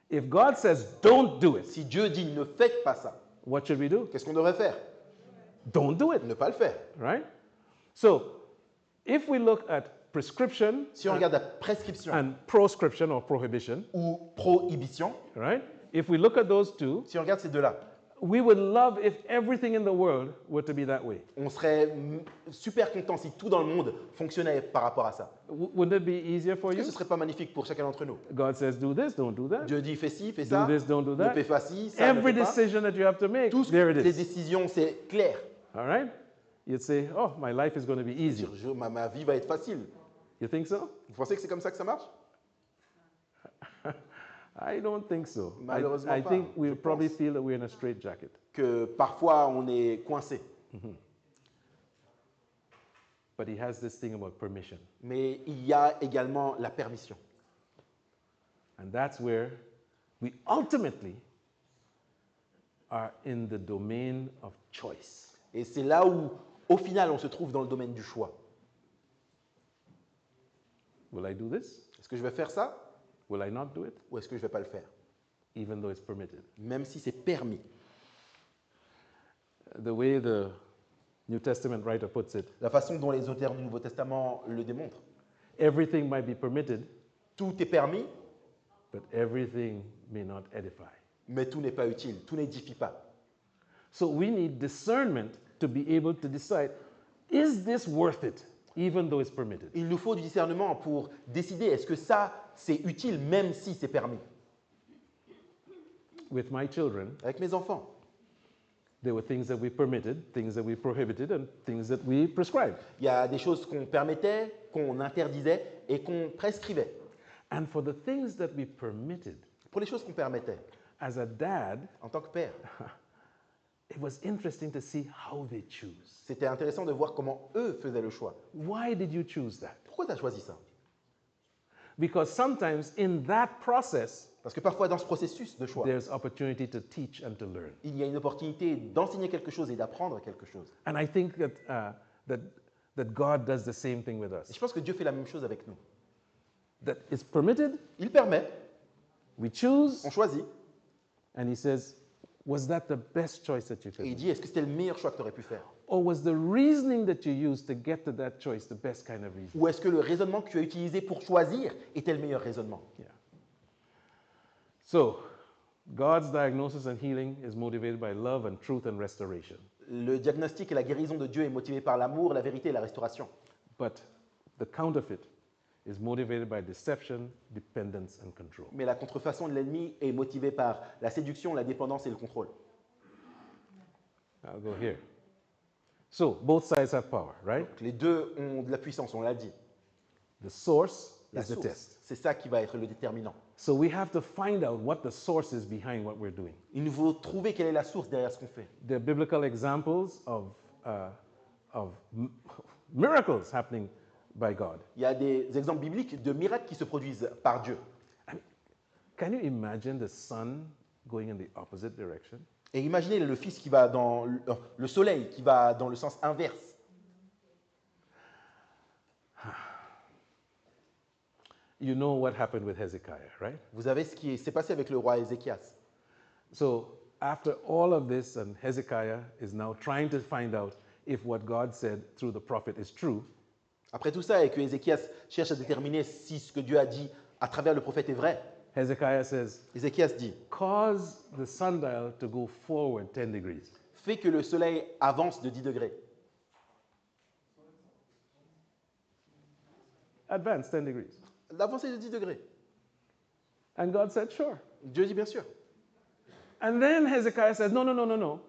If God says don't do it, Si Dieu dit ne faites pas ça, what should we do? qu'est-ce qu'on devrait faire? Don't do it, Ne pas le faire. right? So, if we look at prescription Si on regarde la prescription and proscription or prohibition, ou prohibition, right? If we look at those two, si on regarde ces deux-là, we would love if everything in the world were to be that way. on serait super content si tout dans le monde fonctionnait par rapport à ça. Wouldn't it be easier for Est-ce que you? ce ne serait pas magnifique pour chacun d'entre nous? God says, do this, don't do that. Dieu dit fais ci, fais Do ça, this, don't do ne that. fais pas ci, ça, ne Every fais pas. decision that you have to make, Toutes there it les is. décisions, c'est clair. All right? You'd say, oh, my life is going to be easier. Ma vie va être facile. You think so? Vous pensez que c'est comme ça que ça marche? I don't think so. Malheureusement I pas, think we je probably pense. feel that we're in a straitjacket. Que parfois on est coincé. But he has this thing about permission. Mais il y a également la permission. And that's where we ultimately are in the domain of choice. Et c'est là où, au final, on se trouve dans le domaine du choix. Will I do this? Est-ce que je vais faire ça Will I not do it? ou est-ce que je ne vais pas le faire? Even though it's permitted. Même si c'est permis. The way the New Testament writer puts it, La façon dont les auteurs du Nouveau Testament le démontrent. everything might be permitted, Tout est permis, but everything may not edify. mais tout n'est pas utile, tout n'édifie pas. So we need discernment to be able to decide, is this worth it, even though it's permitted? Il nous faut du discernement pour décider est-ce que ça, c'est utile même si c'est permis. With my children, Avec mes enfants, There were things that we permitted, things that we prohibited, and things that we prescribed. Il y a des choses qu'on permettait, qu'on interdisait et qu'on prescrivait. And for the things that we permitted, Pour les choses qu'on permettait, as a dad, en tant que père, it was interesting to see how they choose. c'était intéressant de voir comment eux faisaient le choix. Why did you choose that? Pourquoi tu as choisi ça? Because sometimes in that process, Parce que parfois, dans ce processus de choix, there's opportunity to teach and to learn. il y a une opportunité d'enseigner quelque chose et d'apprendre quelque chose. And I think that God does the same thing with Et us. je pense que Dieu fait la même chose avec nous. That it's permitted, Il permet, we choose, on choisit, and He says, was that the best choice that you et il could dit, est-ce que c'était le meilleur choix que tu aurais pu faire? Or was the reasoning that you used to get to that choice the best kind of reason? Ou est-ce que le raisonnement que tu as utilisé pour choisir était le meilleur raisonnement? Yeah. So, God's diagnosis and healing is motivated by love and truth and restoration. Le diagnostic et la guérison de Dieu est motivé par l'amour, la vérité et la restauration. But the counterfeit is motivated by deception, dependence, and control. Mais la contrefaçon de l'ennemi est motivée par la séduction, la dépendance et le contrôle. I'll go here. So, both sides have power, right? Donc, les deux ont de la puissance, on l'a dit. The source La is the source, test. c'est ça qui va être le déterminant. So, we have to find out what the source is behind what we're doing. Il nous faut trouver quelle est la source derrière ce qu'on fait. There are biblical examples of miracles happening by God. Il y a des exemples bibliques de miracles qui se produisent par Dieu. I mean, can you imagine the sun going in the opposite direction? Et imaginez le fils qui va dans le soleil qui va dans le sens inverse. You know what happened with Hezekiah, right? Vous savez ce qui s'est passé avec le roi Ézéchias. So after all of this, and Hezekiah is now trying to find out if what God said through the prophet is true, Après tout ça, et que Ézéchias cherche à déterminer si ce que Dieu a dit à travers le prophète est vrai, Hezekiah says, Ézéchias dit, cause the sundial to go forward 10 degrees. fais que le soleil avance de 10 degrés. Advance 10 degrees. L'avancée de 10 degrés. And God said, sure. Dieu dit bien sûr. And then Hezekiah says, no, no, no, no, no.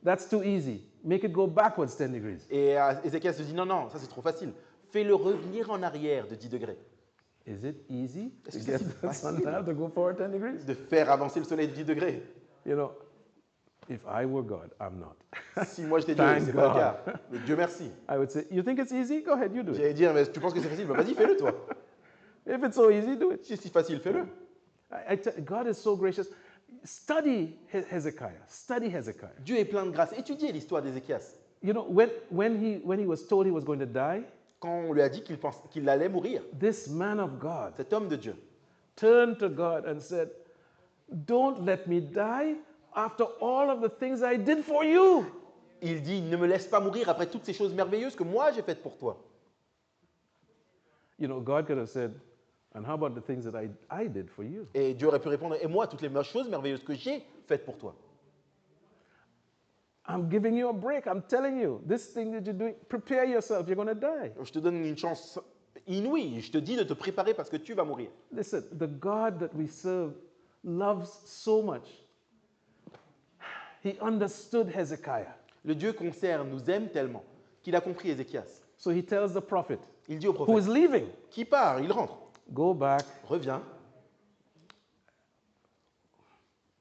That's too easy. Make it go backwards 10 degrees. Et Ézéchias se dit, non, non, ça c'est trop facile. Fais-le revenir en arrière de 10 degrés. Is it easy to Est-ce que get c'est the facile? sundial to go forward 10 degrees? De faire avancer le soleil de 10 degrés. You know, if I were God, I'm not. Si moi j'étais Dieu, Thank c'est pas le God. cas. Mais Dieu merci. I would say, you think it's easy? Go ahead, you do it. J'allais dire, mais tu penses que c'est facile? Bah, vas-y, fais-le toi. If it's so easy, do it. Si c'est si facile, fais-le. God is so gracious. Study Hezekiah. Study Hezekiah. Dieu est plein de grâce. Étudiez l'histoire d'Ézéchias. You know, when he was told he was going to die, Quand on lui a dit qu'il allait mourir, this man of God cet homme de Dieu turned to God and said, don't let me die after all of the things I did for you. il dit, ne me laisse pas mourir après toutes ces choses merveilleuses que moi j'ai faites pour toi. You know, God could have said, and how about the things that I did for you? Et Dieu aurait pu répondre, et moi, toutes les choses merveilleuses que j'ai faites pour toi. I'm giving you a break. I'm telling you, this thing that you're doing, prepare yourself. You're going to die. Je te donne une chance inouïe. Je te dis de te préparer parce que tu vas mourir. Listen, the God that we serve loves so much. He understood Hezekiah. Le Dieu qu'on sert nous aime tellement qu'il a compris Ézéchias. So he tells the prophet, Il dit au who prophète, is leaving, qui part, il rentre, go back. revient.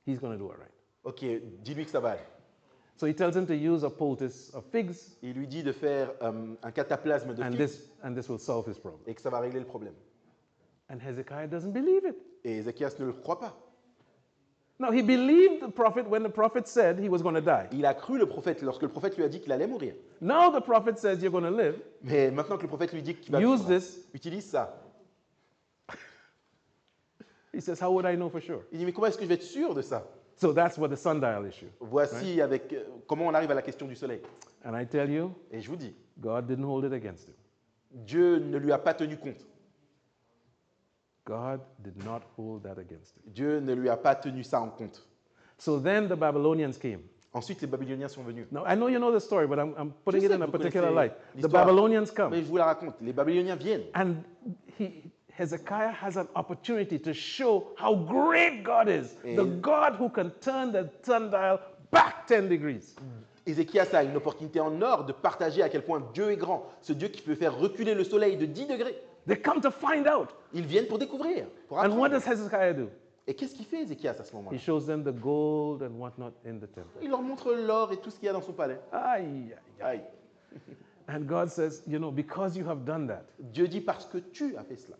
He's going to do it right. Ok, dis-lui que ça va aller. So he tells him to use a poultice of figs, Il lui dit de faire un cataplasme de and figues this will solve his problem. et que ça va régler le problème. And Hezekiah doesn't believe it. Et Ézéchias ne le croit pas. Now, he believed the prophet when the prophet said he was going to die. Il a cru le prophète lorsque le prophète lui a dit qu'il allait mourir. Now the prophet says you're going to live. Mais maintenant que le prophète lui dit qu'il va Use vivre, this. utilise ça. He says, how would I know for sure? Il dit, mais comment est-ce que je vais être sûr de ça? So that's what the sundial issue. Voici avec comment on arrive à la question du soleil. And I tell you, Et je vous dis, God didn't hold it against him. Dieu ne lui a pas tenu compte. God did not hold that against him. Dieu ne lui a pas tenu ça en compte. So then the Babylonians came. Ensuite, les Babyloniens sont venus. Now, I know you know the story, but I'm putting Je it sais in que a vous particular connaissez light. The l'histoire. Babylonians come. Mais je vous la raconte. Les Babyloniens viennent. And Hezekiah has an opportunity to show how great God is. Et- The God who can turn the sundial back 10 degrees. Ézéchias a une opportunité en or de partager à quel point Dieu est grand, ce Dieu qui peut faire reculer le soleil de 10 degrés. They come to find out. Ils viennent pour découvrir, pour And what apprendre. does Hezekiah do? Et qu'est-ce qu'il fait Ézéchias à ce He moment-là? shows them the gold and whatnot in the temple. Il leur montre l'or et tout ce qu'il y a dans son palais. Aye, aye. Aïe. And God says, you know, because you have done that, Dieu dit parce que tu as fait cela.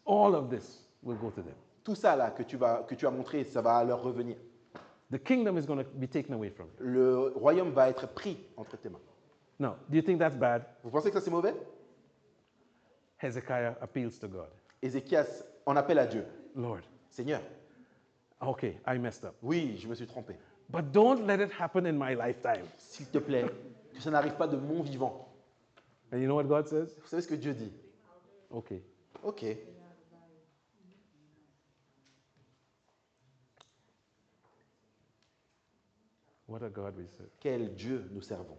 all of this will go to them. Tout ça là que tu as montré, ça va leur revenir. The kingdom is going to be taken away from you. Le royaume va être pris entre tes mains. Now, do you think that's bad? Vous pensez que ça c'est mauvais? Hezekiah appeals to God. Ézéchias en appelle à Dieu. Lord, Seigneur, okay, I messed up. oui, je me suis trompé. But don't let it happen in my lifetime. S'il te plaît, que ça n'arrive pas de mon vivant. And you know what God says? Vous savez ce que Dieu dit? Okay. Ok. What a God we serve. Quel Dieu nous servons.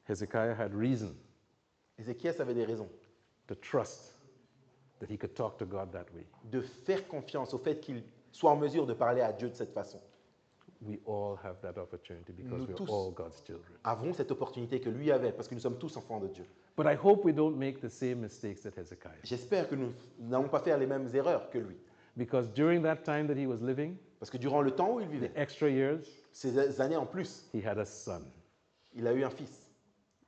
Hezekiah had reason Ézéchias avait des raisons to trust that he could talk to God that way. de faire confiance au fait qu'il soit en mesure de parler à Dieu de cette façon. We all have that opportunity because Nous we're tous. all God's children. Avons cette opportunité que lui avait, parce que nous sommes tous enfants de Dieu. But I hope we don't make the same mistakes that Hezekiah. J'espère que nous n'allons pas faire les mêmes erreurs que lui. Because during that time that he was living, Parce que durant le temps où il the vivait, extra years, ces années en plus, he had a son, il a eu un fils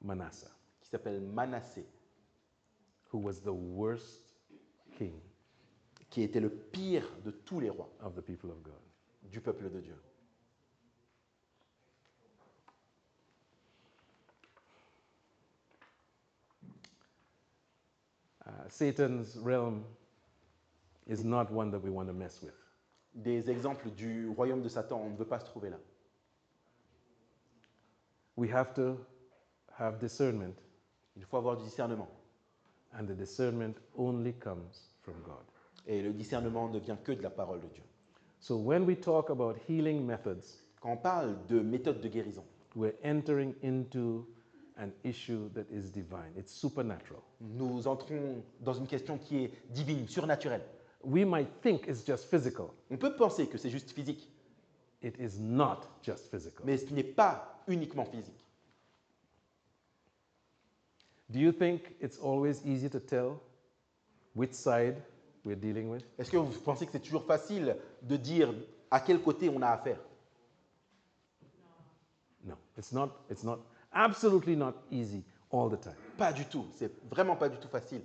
Manasseh, qui s'appelle Manassé, who was the worst king qui était le pire de tous les rois of the people of God. du peuple de Dieu. Satan's realm is not one that we want to mess with. Des exemples du royaume de Satan, on ne veut pas se trouver là. We have to have discernment, Il faut avoir du discernement. and the discernment only comes from God. Et le discernement ne vient que de la parole de Dieu. So when we talk about healing methods, Quand on parle de méthode de guérison, we're entering into an issue that is divine. It's supernatural. nous entrons dans une question qui est divine, surnaturelle. We might think it's just physical. On peut penser que c'est juste physique, It is not just physical. mais ce n'est pas uniquement physique. Do you think it's always easy to tell which side we're dealing with? Est-ce que vous pensez que c'est toujours facile de dire à quel côté on a affaire? No, it's not. It's not. Absolutely not easy all the time. Pas du tout, c'est vraiment pas du tout facile.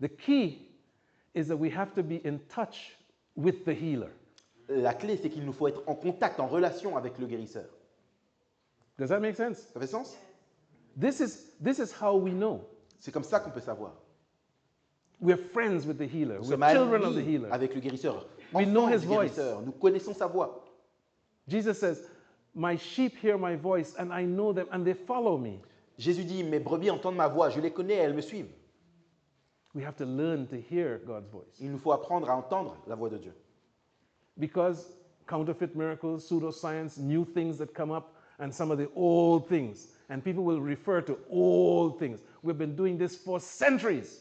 The key is that we have to be in touch with the healer. La clé, c'est qu'il nous faut être en contact, en relation avec le guérisseur. Does that make sense? Ça fait sens? This is how we know. C'est comme ça qu'on peut savoir. We're friends with the healer. Nous We're sommes children of the amis healer. avec le guérisseur. We know Enfants his du voice. guérisseur. Nous connaissons sa voix. Jesus says, "My sheep hear my voice, and I know them, and they follow me." Jésus dit, mes brebis entendent ma voix, je les connais, elles me suivent. We have to learn to hear God's voice. Il nous faut apprendre à entendre la voix de Dieu. Because counterfeit miracles, pseudoscience, new things that come up, and some of the old things. And people will refer to old things. We've been doing this for centuries.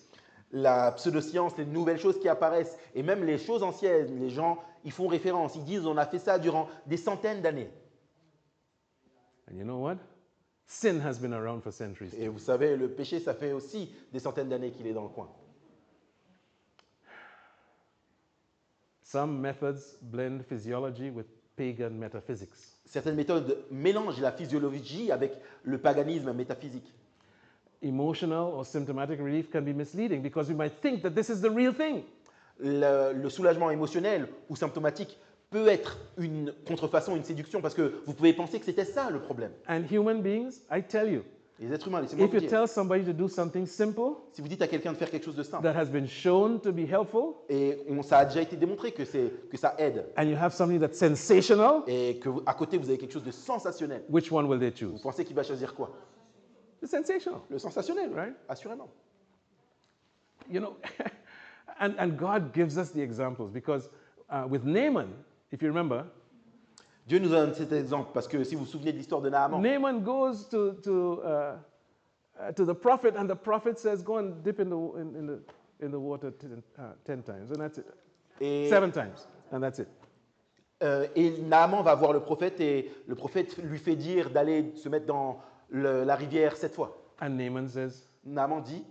La pseudoscience, les nouvelles choses qui apparaissent, et même les choses anciennes, les gens y font référence. Ils disent, on a fait ça durant des centaines d'années. And you know what? Sin has been around for centuries. Et vous savez, le péché, ça fait aussi des centaines d'années qu'il est dans le coin. Some methods blend physiology with pagan metaphysics. Certaines méthodes mélangent la physiologie avec le paganisme métaphysique. Emotional or symptomatic relief can be misleading because we might think that this is the real thing. Le soulagement émotionnel ou symptomatique peut être une contrefaçon, une séduction, parce que vous pouvez penser que c'était ça le problème. And human beings, I tell you, Les êtres humains, laissez-moi if vous you dire, tell somebody to do something simple si vous dites à quelqu'un de faire quelque chose de simple, that has been shown to be helpful, et ça a déjà été démontré que ça aide, and you have something that's sensational, et qu'à côté vous avez quelque chose de sensationnel, which one will they vous choose? pensez qu'il va choisir quoi? The sensational, Le sensationnel, right? Assurément. You know, and God gives us the examples because with Naaman, if you remember, Dieu nous donne cet exemple, parce que si vous vous souvenez de l'histoire de Naaman, Naaman goes to the prophet, and the prophet says, "Go and dip in the water 10 times," and that's it. Et, 7 times, and that's it. et Naaman va voir le prophète et le prophète lui fait dire d'aller se mettre dans la rivière 7 fois. And Naaman says, Naaman dit,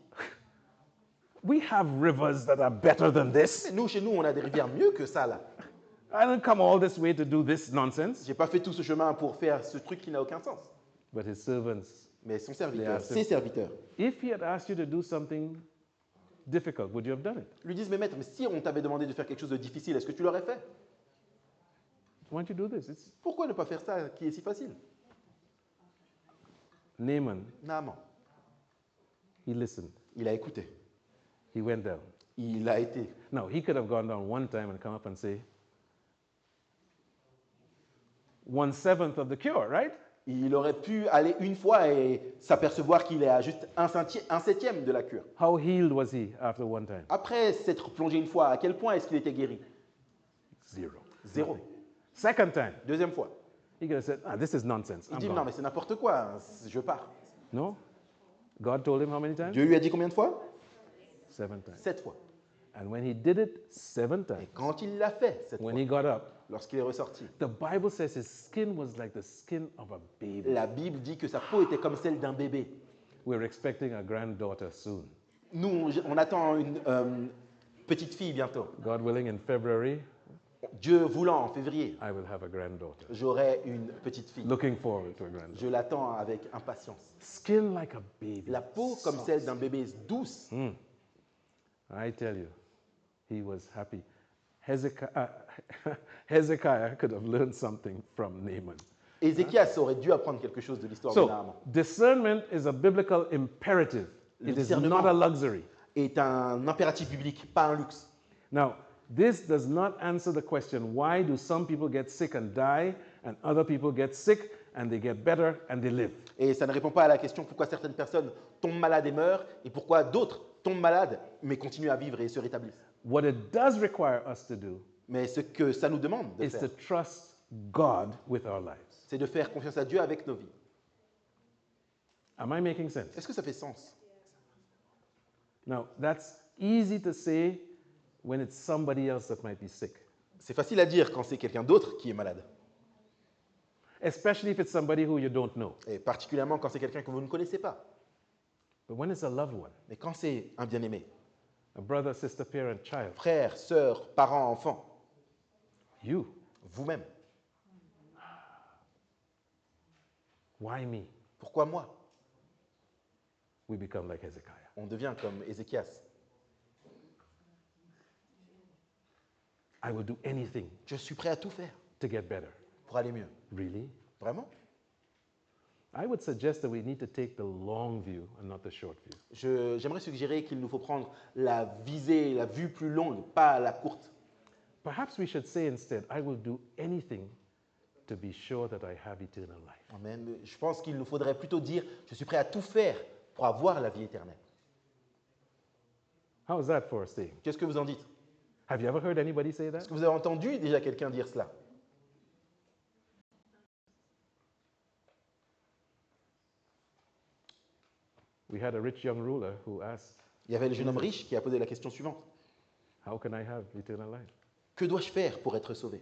we have rivers that are better than this. mais nous, chez nous, on a des rivières mieux que ça, là. I didn't come all this way to do this nonsense. J'ai pas fait tout ce chemin pour faire ce truc qui n'a aucun sens. But his servants, Mais son serviteur, asked him- ses serviteurs, if he had asked you to do something difficult, would you have done it? lui disent, mais maître, mais si on t'avait demandé de faire quelque chose de difficile, est-ce que tu l'aurais fait? Why don't you do this? It's Pourquoi ne pas faire ça qui est si facile? Naaman, Naaman, he listened. il a écouté, He went down. il a été. Now, he could have gone down one time and come up and say, 1/7 of the cure, right? Il aurait pu aller une fois et s'apercevoir qu'il est à juste un septième de la cure. How healed was he after one time? Après s'être plongé une fois, à quel point est-ce qu'il était guéri? 0. 0. Second time, Deuxième fois, he could have said, this is nonsense. il I'm dit gone. non mais c'est n'importe quoi, hein, je pars. No? God told him how many times? Dieu lui a dit combien de fois? 7 times. 7 fois. And when he did it 7 Et times, quand il l'a fait, 7 when fois, he got up, lorsqu'il est ressorti, the Bible says his skin was like the skin of a baby. la Bible dit que sa peau était comme celle d'un bébé. We're expecting a granddaughter soon. Nous, on attend une petite fille bientôt. God willing, in February, Dieu voulant, en février, I will have a granddaughter. j'aurai une petite fille. Looking forward to a granddaughter. Je l'attends avec impatience. Skin like a baby. La peau comme Soft. celle d'un bébé douce. I tell you, he was happy. Hezekiah could have learned something from Naaman. Ézéchias aurait dû apprendre quelque chose de l'histoire de So, Naaman. discernment is a biblical imperative. Le It is discernement. not a luxury. Est un impératif biblique, pas un luxe. Now, this does not answer the question why do some people get sick and die and other people get sick and they get better and they live? Et ça ne répond pas à la question pourquoi certaines personnes tombent malades et meurent et pourquoi d'autres tombent malades mais continuent à vivre et se rétablissent. What it does require us to do Mais ce que ça nous demande de is to faire, trust God with our lives. c'est de faire confiance à Dieu avec nos vies. Am I making sense? Est-ce que ça fait sens? Now, that's easy to say when it's somebody else that might be sick, C'est facile à dire quand c'est quelqu'un d'autre qui est malade. especially if it's somebody who you don't know. Et particulièrement quand c'est quelqu'un que vous ne connaissez pas. But when it's a loved one, Mais quand c'est un bien-aimé, a brother, sister, parent, child, frère, sœur, parent, enfant, you, vous-même, why me? pourquoi moi? We become like Hezekiah. On devient comme Ézéchias. I will do anything Je suis prêt à tout faire to get better. pour aller mieux. Really? Vraiment? I would suggest that we need to take the long view and not the short view. J'aimerais suggérer qu'il nous faut prendre la visée, la vue plus longue, pas la courte. Perhaps we should say instead, I will do anything to be sure that I have eternal life. Amen. Je pense qu'il nous faudrait plutôt dire, je suis prêt à tout faire pour avoir la vie éternelle. How is that for a saying? Qu'est-ce que vous en dites? Have you ever heard anybody say Est-ce that? que vous avez entendu déjà quelqu'un dire cela? We had a rich young ruler who asked, Il y avait le jeune homme riche qui a posé la question suivante. how can I have eternal life? Que dois-je faire pour être sauvé?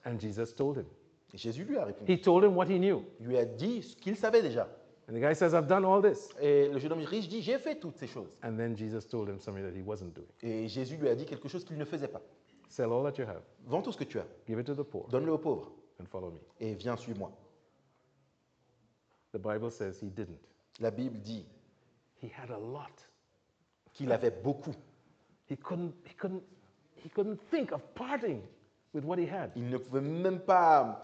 And Jesus told him. Et Jésus lui a répondu. He told him what he knew. Il lui a dit ce qu'il savait déjà. And the guy says, I've done all this. Et le jeune homme riche dit, j'ai fait toutes ces choses. And then Jesus told him something that he wasn't doing. Et Jésus lui a dit quelque chose qu'il ne faisait pas. Sell all that you have, Vends tout ce que tu as, give it to the poor, donne-le aux pauvres and follow me. et viens, suis-moi. The Bible says he didn't. La Bible dit He had a lot. qu'il avait beaucoup. He couldn't think of parting with what he had. Il ne pouvait même pas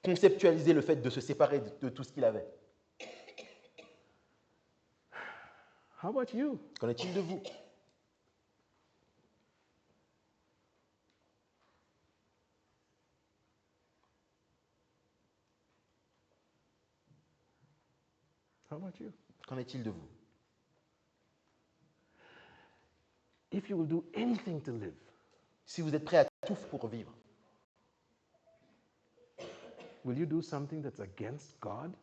conceptualiser le fait de se séparer de tout ce qu'il avait. How about you? Qu'en est-il de vous? How about you? Qu'en est-il de vous? If you will do anything to live, Si vous êtes prêt à tout pour vivre, will you do something that's against God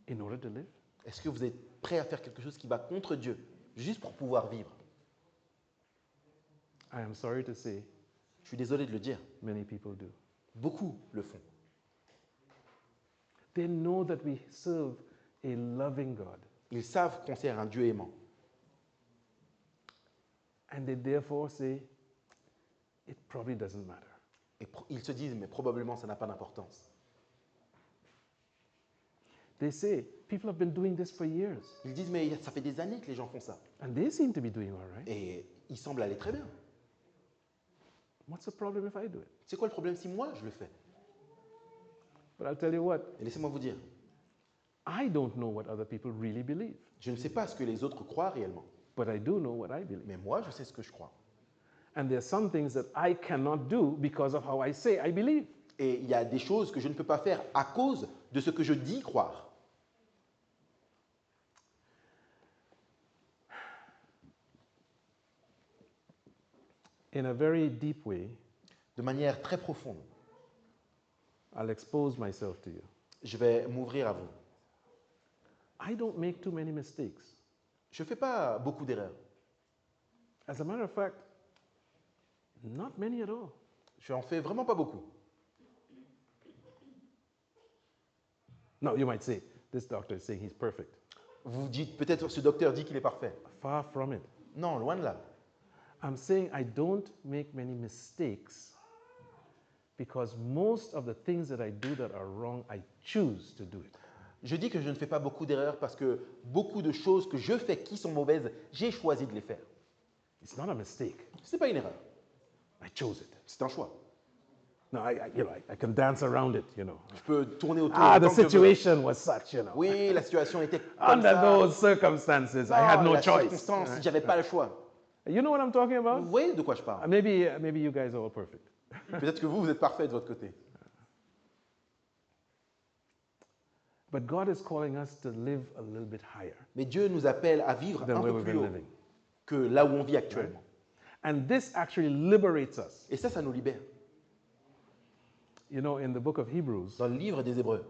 in order to live? est-ce que vous êtes prêt à faire quelque chose qui va contre Dieu, juste pour pouvoir vivre? I am sorry to say, Je suis désolé de le dire. many people do. Beaucoup le font. They know that we serve a loving God, Ils savent qu'on sert un Dieu aimant. and they therefore say, it probably doesn't matter. Et ils se disent, mais probablement ça n'a pas d'importance. They say, people have been doing this for years, Ils disent, mais ça fait des années que les gens font ça. and they seem to be doing all right. Et ils semblent aller très bien. What's the problem if I do it? C'est quoi le problème si moi je le fais? But I'll tell you what, Et laissez-moi vous dire, I don't know what other people really believe, je ne sais pas ce que les autres croient réellement. but I do know what I believe. Mais moi, je sais ce que je crois. And there are some things that I cannot do because of how I say I believe. Et il y a des choses que je ne peux pas faire à cause de ce que je dis croire. In a very deep way, De manière très profonde, I'll expose myself to you. je vais m'ouvrir à vous. I don't make too many mistakes. Je ne fais pas beaucoup d'erreurs. As a matter of fact, not many at all. Je n'en fais vraiment pas beaucoup. Now, you might say, this doctor is saying he's perfect. Vous dites, peut-être ce docteur dit qu'il est parfait. Far from it. Non, loin de là. I'm saying I don't make many mistakes because most of the things that I do that are wrong, I choose to do it. Je dis que je ne fais pas beaucoup d'erreurs parce que beaucoup de choses que je fais qui sont mauvaises, j'ai choisi de les faire. It's not a mistake. Ce n'est pas une erreur, I chose it. c'est un choix. Now, I can dance around it, you know. Je peux tourner autour Ah, the autant que je veux. situation was such, you know. Oui, la situation était comme Under ça. those circumstances, I had no la choice. circonstance, j'avais pas le choix. You know what I'm talking Vous about? voyez de quoi je parle? Maybe you guys are all perfect. Peut-être que vous êtes parfait de votre côté. But God is calling us to live a little bit higher Mais Dieu nous appelle à vivre than un where peu we've plus been haut living. que là où on vit actuellement. And this actually liberates us. Et ça nous libère. You know, in the book of Hebrews, Dans le livre des Hébreux,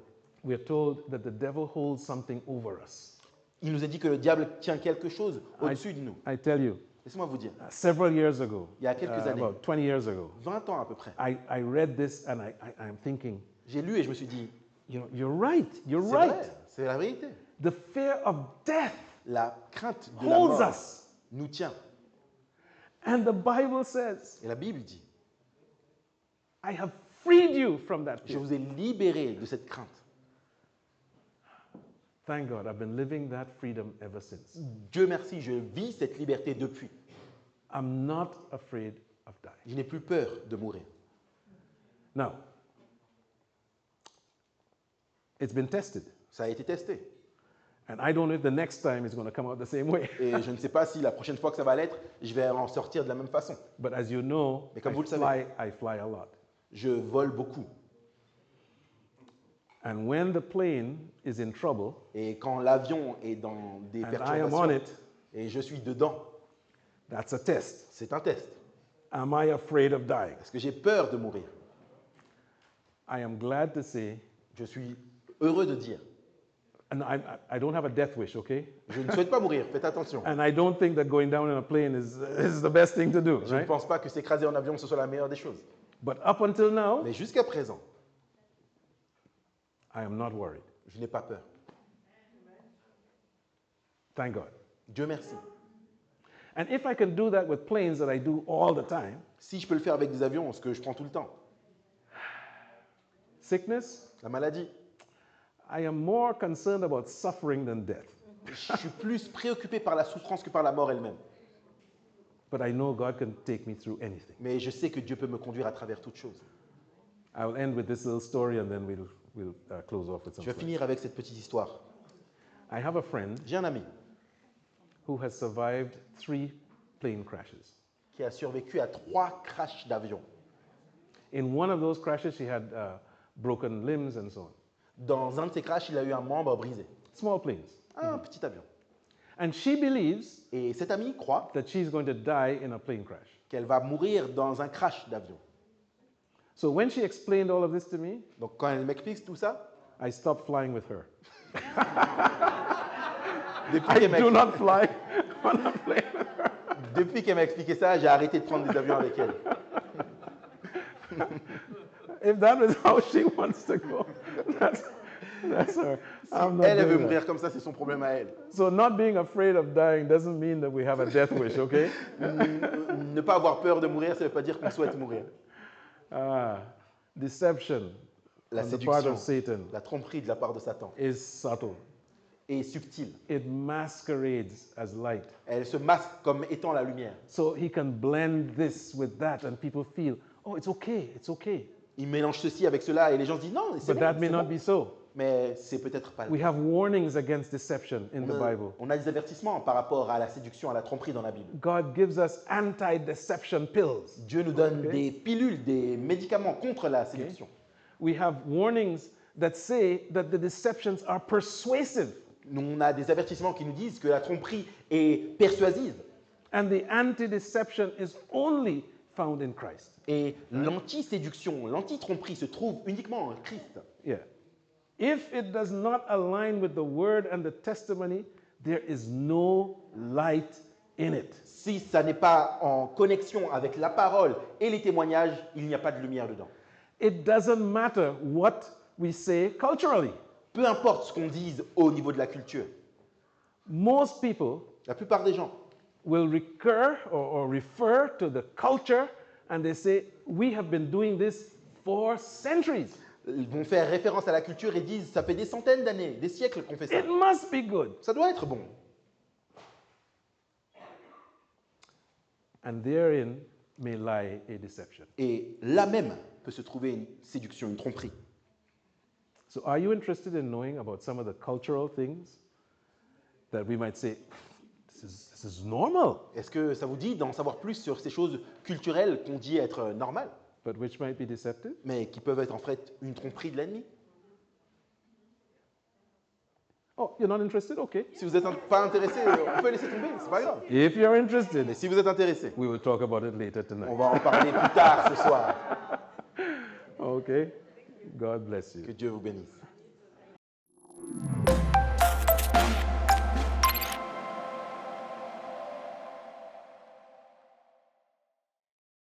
we're told that the devil holds something over us. il nous a dit que le diable tient quelque chose au-dessus de nous. I tell you, Laissez-moi vous dire, several years ago, il y a quelques années, about 20 years ago, 20 ans à peu près, I read this and I'm thinking, j'ai lu et je me suis dit, you know, you're right, you're c'est right. vrai, c'est la vérité. The fear of death La crainte de la holds mort us. nous tient. And the Bible says, Et la Bible dit, I have freed you from that je fear. vous ai libéré de cette crainte. Thank God, I've been living that freedom ever since. Dieu merci, je vis cette liberté depuis. I'm not afraid of dying. Je n'ai plus peur de mourir. Now, it's been tested. Ça a été testé. And I don't know if the next time it's going to come out the same way. Et je ne sais pas si la prochaine fois que ça va l'être, je vais en sortir de la même façon. But as you know, Mais comme vous le savez, I fly a lot. je vole beaucoup. And when the plane is in trouble, Et quand l'avion est dans des and I am on perturbations it, et je suis dedans, that's a test. c'est un test. Am I afraid of dying? Parce que j'ai peur de mourir. I am glad to say, Je suis heureux de dire, and I don't have a death wish, okay? je ne souhaite pas mourir, faites attention. And I don't think that going down in a plane is the best thing to do, Je ne right? pense pas que s'écraser en avion, ce soit la meilleure des choses. But up until now, Mais jusqu'à présent, I am not worried. je n'ai pas peur. Thank God. Dieu merci. And if I can do that with planes that I do all the time, Si je peux le faire avec des avions, ce que je prends tout le temps, sickness, la maladie, I am more concerned about suffering than death. je suis plus préoccupé par la souffrance que par la mort elle-même. But I know God can take me through anything. Mais je sais que Dieu peut me conduire à travers toute chose. I will end with this little story and then we'll close off with some Je vais slides. finir avec cette petite histoire. I have a friend J'ai un ami who has survived 3 plane crashes. qui a survécu à 3 crashs d'avion. In one of those crashes, she had broken limbs and so on. Dans un de ces crashs, il a eu un membre brisé. Small planes. Un petit avion. And she believes Et cet ami croit that she's going to die in a plane crash. qu'elle va mourir dans un crash d'avion. So when she explained all of this to me, Donc quand elle m'explique tout ça, I stopped flying with her. depuis I qu'elle do m'explique- not fly on a plane with her. Depuis qu'elle m'a expliqué ça, j'ai arrêté de prendre des avions avec elle. If that is how she wants to go, that's her. I'm not Elle veut doing that. mourir comme ça, c'est son problème à elle. So not being afraid of dying doesn't mean that we have a death wish, okay? Ne pas avoir peur de mourir, ça ne veut pas dire qu'on souhaite mourir. Deception La on the part séduction, of Satan la tromperie de la part de Satan is subtle. est subtile. It masquerades as light. Elle se masque comme étant la lumière. So he can blend this with that and people feel, oh, it's okay, it's okay. Il mélange ceci avec cela et les gens se disent non, c'est But bon, that may c'est not bon. be so. Mais c'est peut-être pas le We cas. have warnings against deception in the Bible. On a des avertissements par rapport à la séduction, à la tromperie dans la Bible. God gives us anti-deception pills. Dieu nous donne des pilules, des médicaments contre la séduction. We have warnings that say that the deceptions are persuasive. On a des avertissements qui nous disent que la tromperie est persuasive. And the anti-deception is only found in Christ. Et l'anti-séduction, l'anti-tromperie se trouve uniquement en Christ. Yeah. If it does not align with the word and the testimony, there is no light in it. Si ça n'est pas en connexion avec la parole et les témoignages, il n'y a pas de lumière dedans. It doesn't matter what we say culturally. Peu importe ce qu'on dise au niveau de la culture, Most people la plupart des gens will recur or refer to the culture and they say, we have been doing this for centuries. ils vont faire référence à la culture et disent ça fait des centaines d'années, des siècles qu'on fait ça. It must be good. Ça doit être bon. And therein may lie a deception. Et là même peut se trouver une séduction, une tromperie. So are you interested in knowing about some of the cultural things that we might say, this is normal, Est-ce que ça vous dit d'en savoir plus sur ces choses culturelles qu'on dit être normales, but which might be deceptive? mais qui peuvent être en fait une tromperie de l'ennemi? Oh, you're not interested? Okay. Si vous n'êtes pas intéressé, on peut laisser tomber, c'est pas grave. If you're interested, Mais si vous êtes intéressé, we will talk about it later on tonight. va en parler plus tard ce soir. Okay. God bless you. Que Dieu vous bénisse.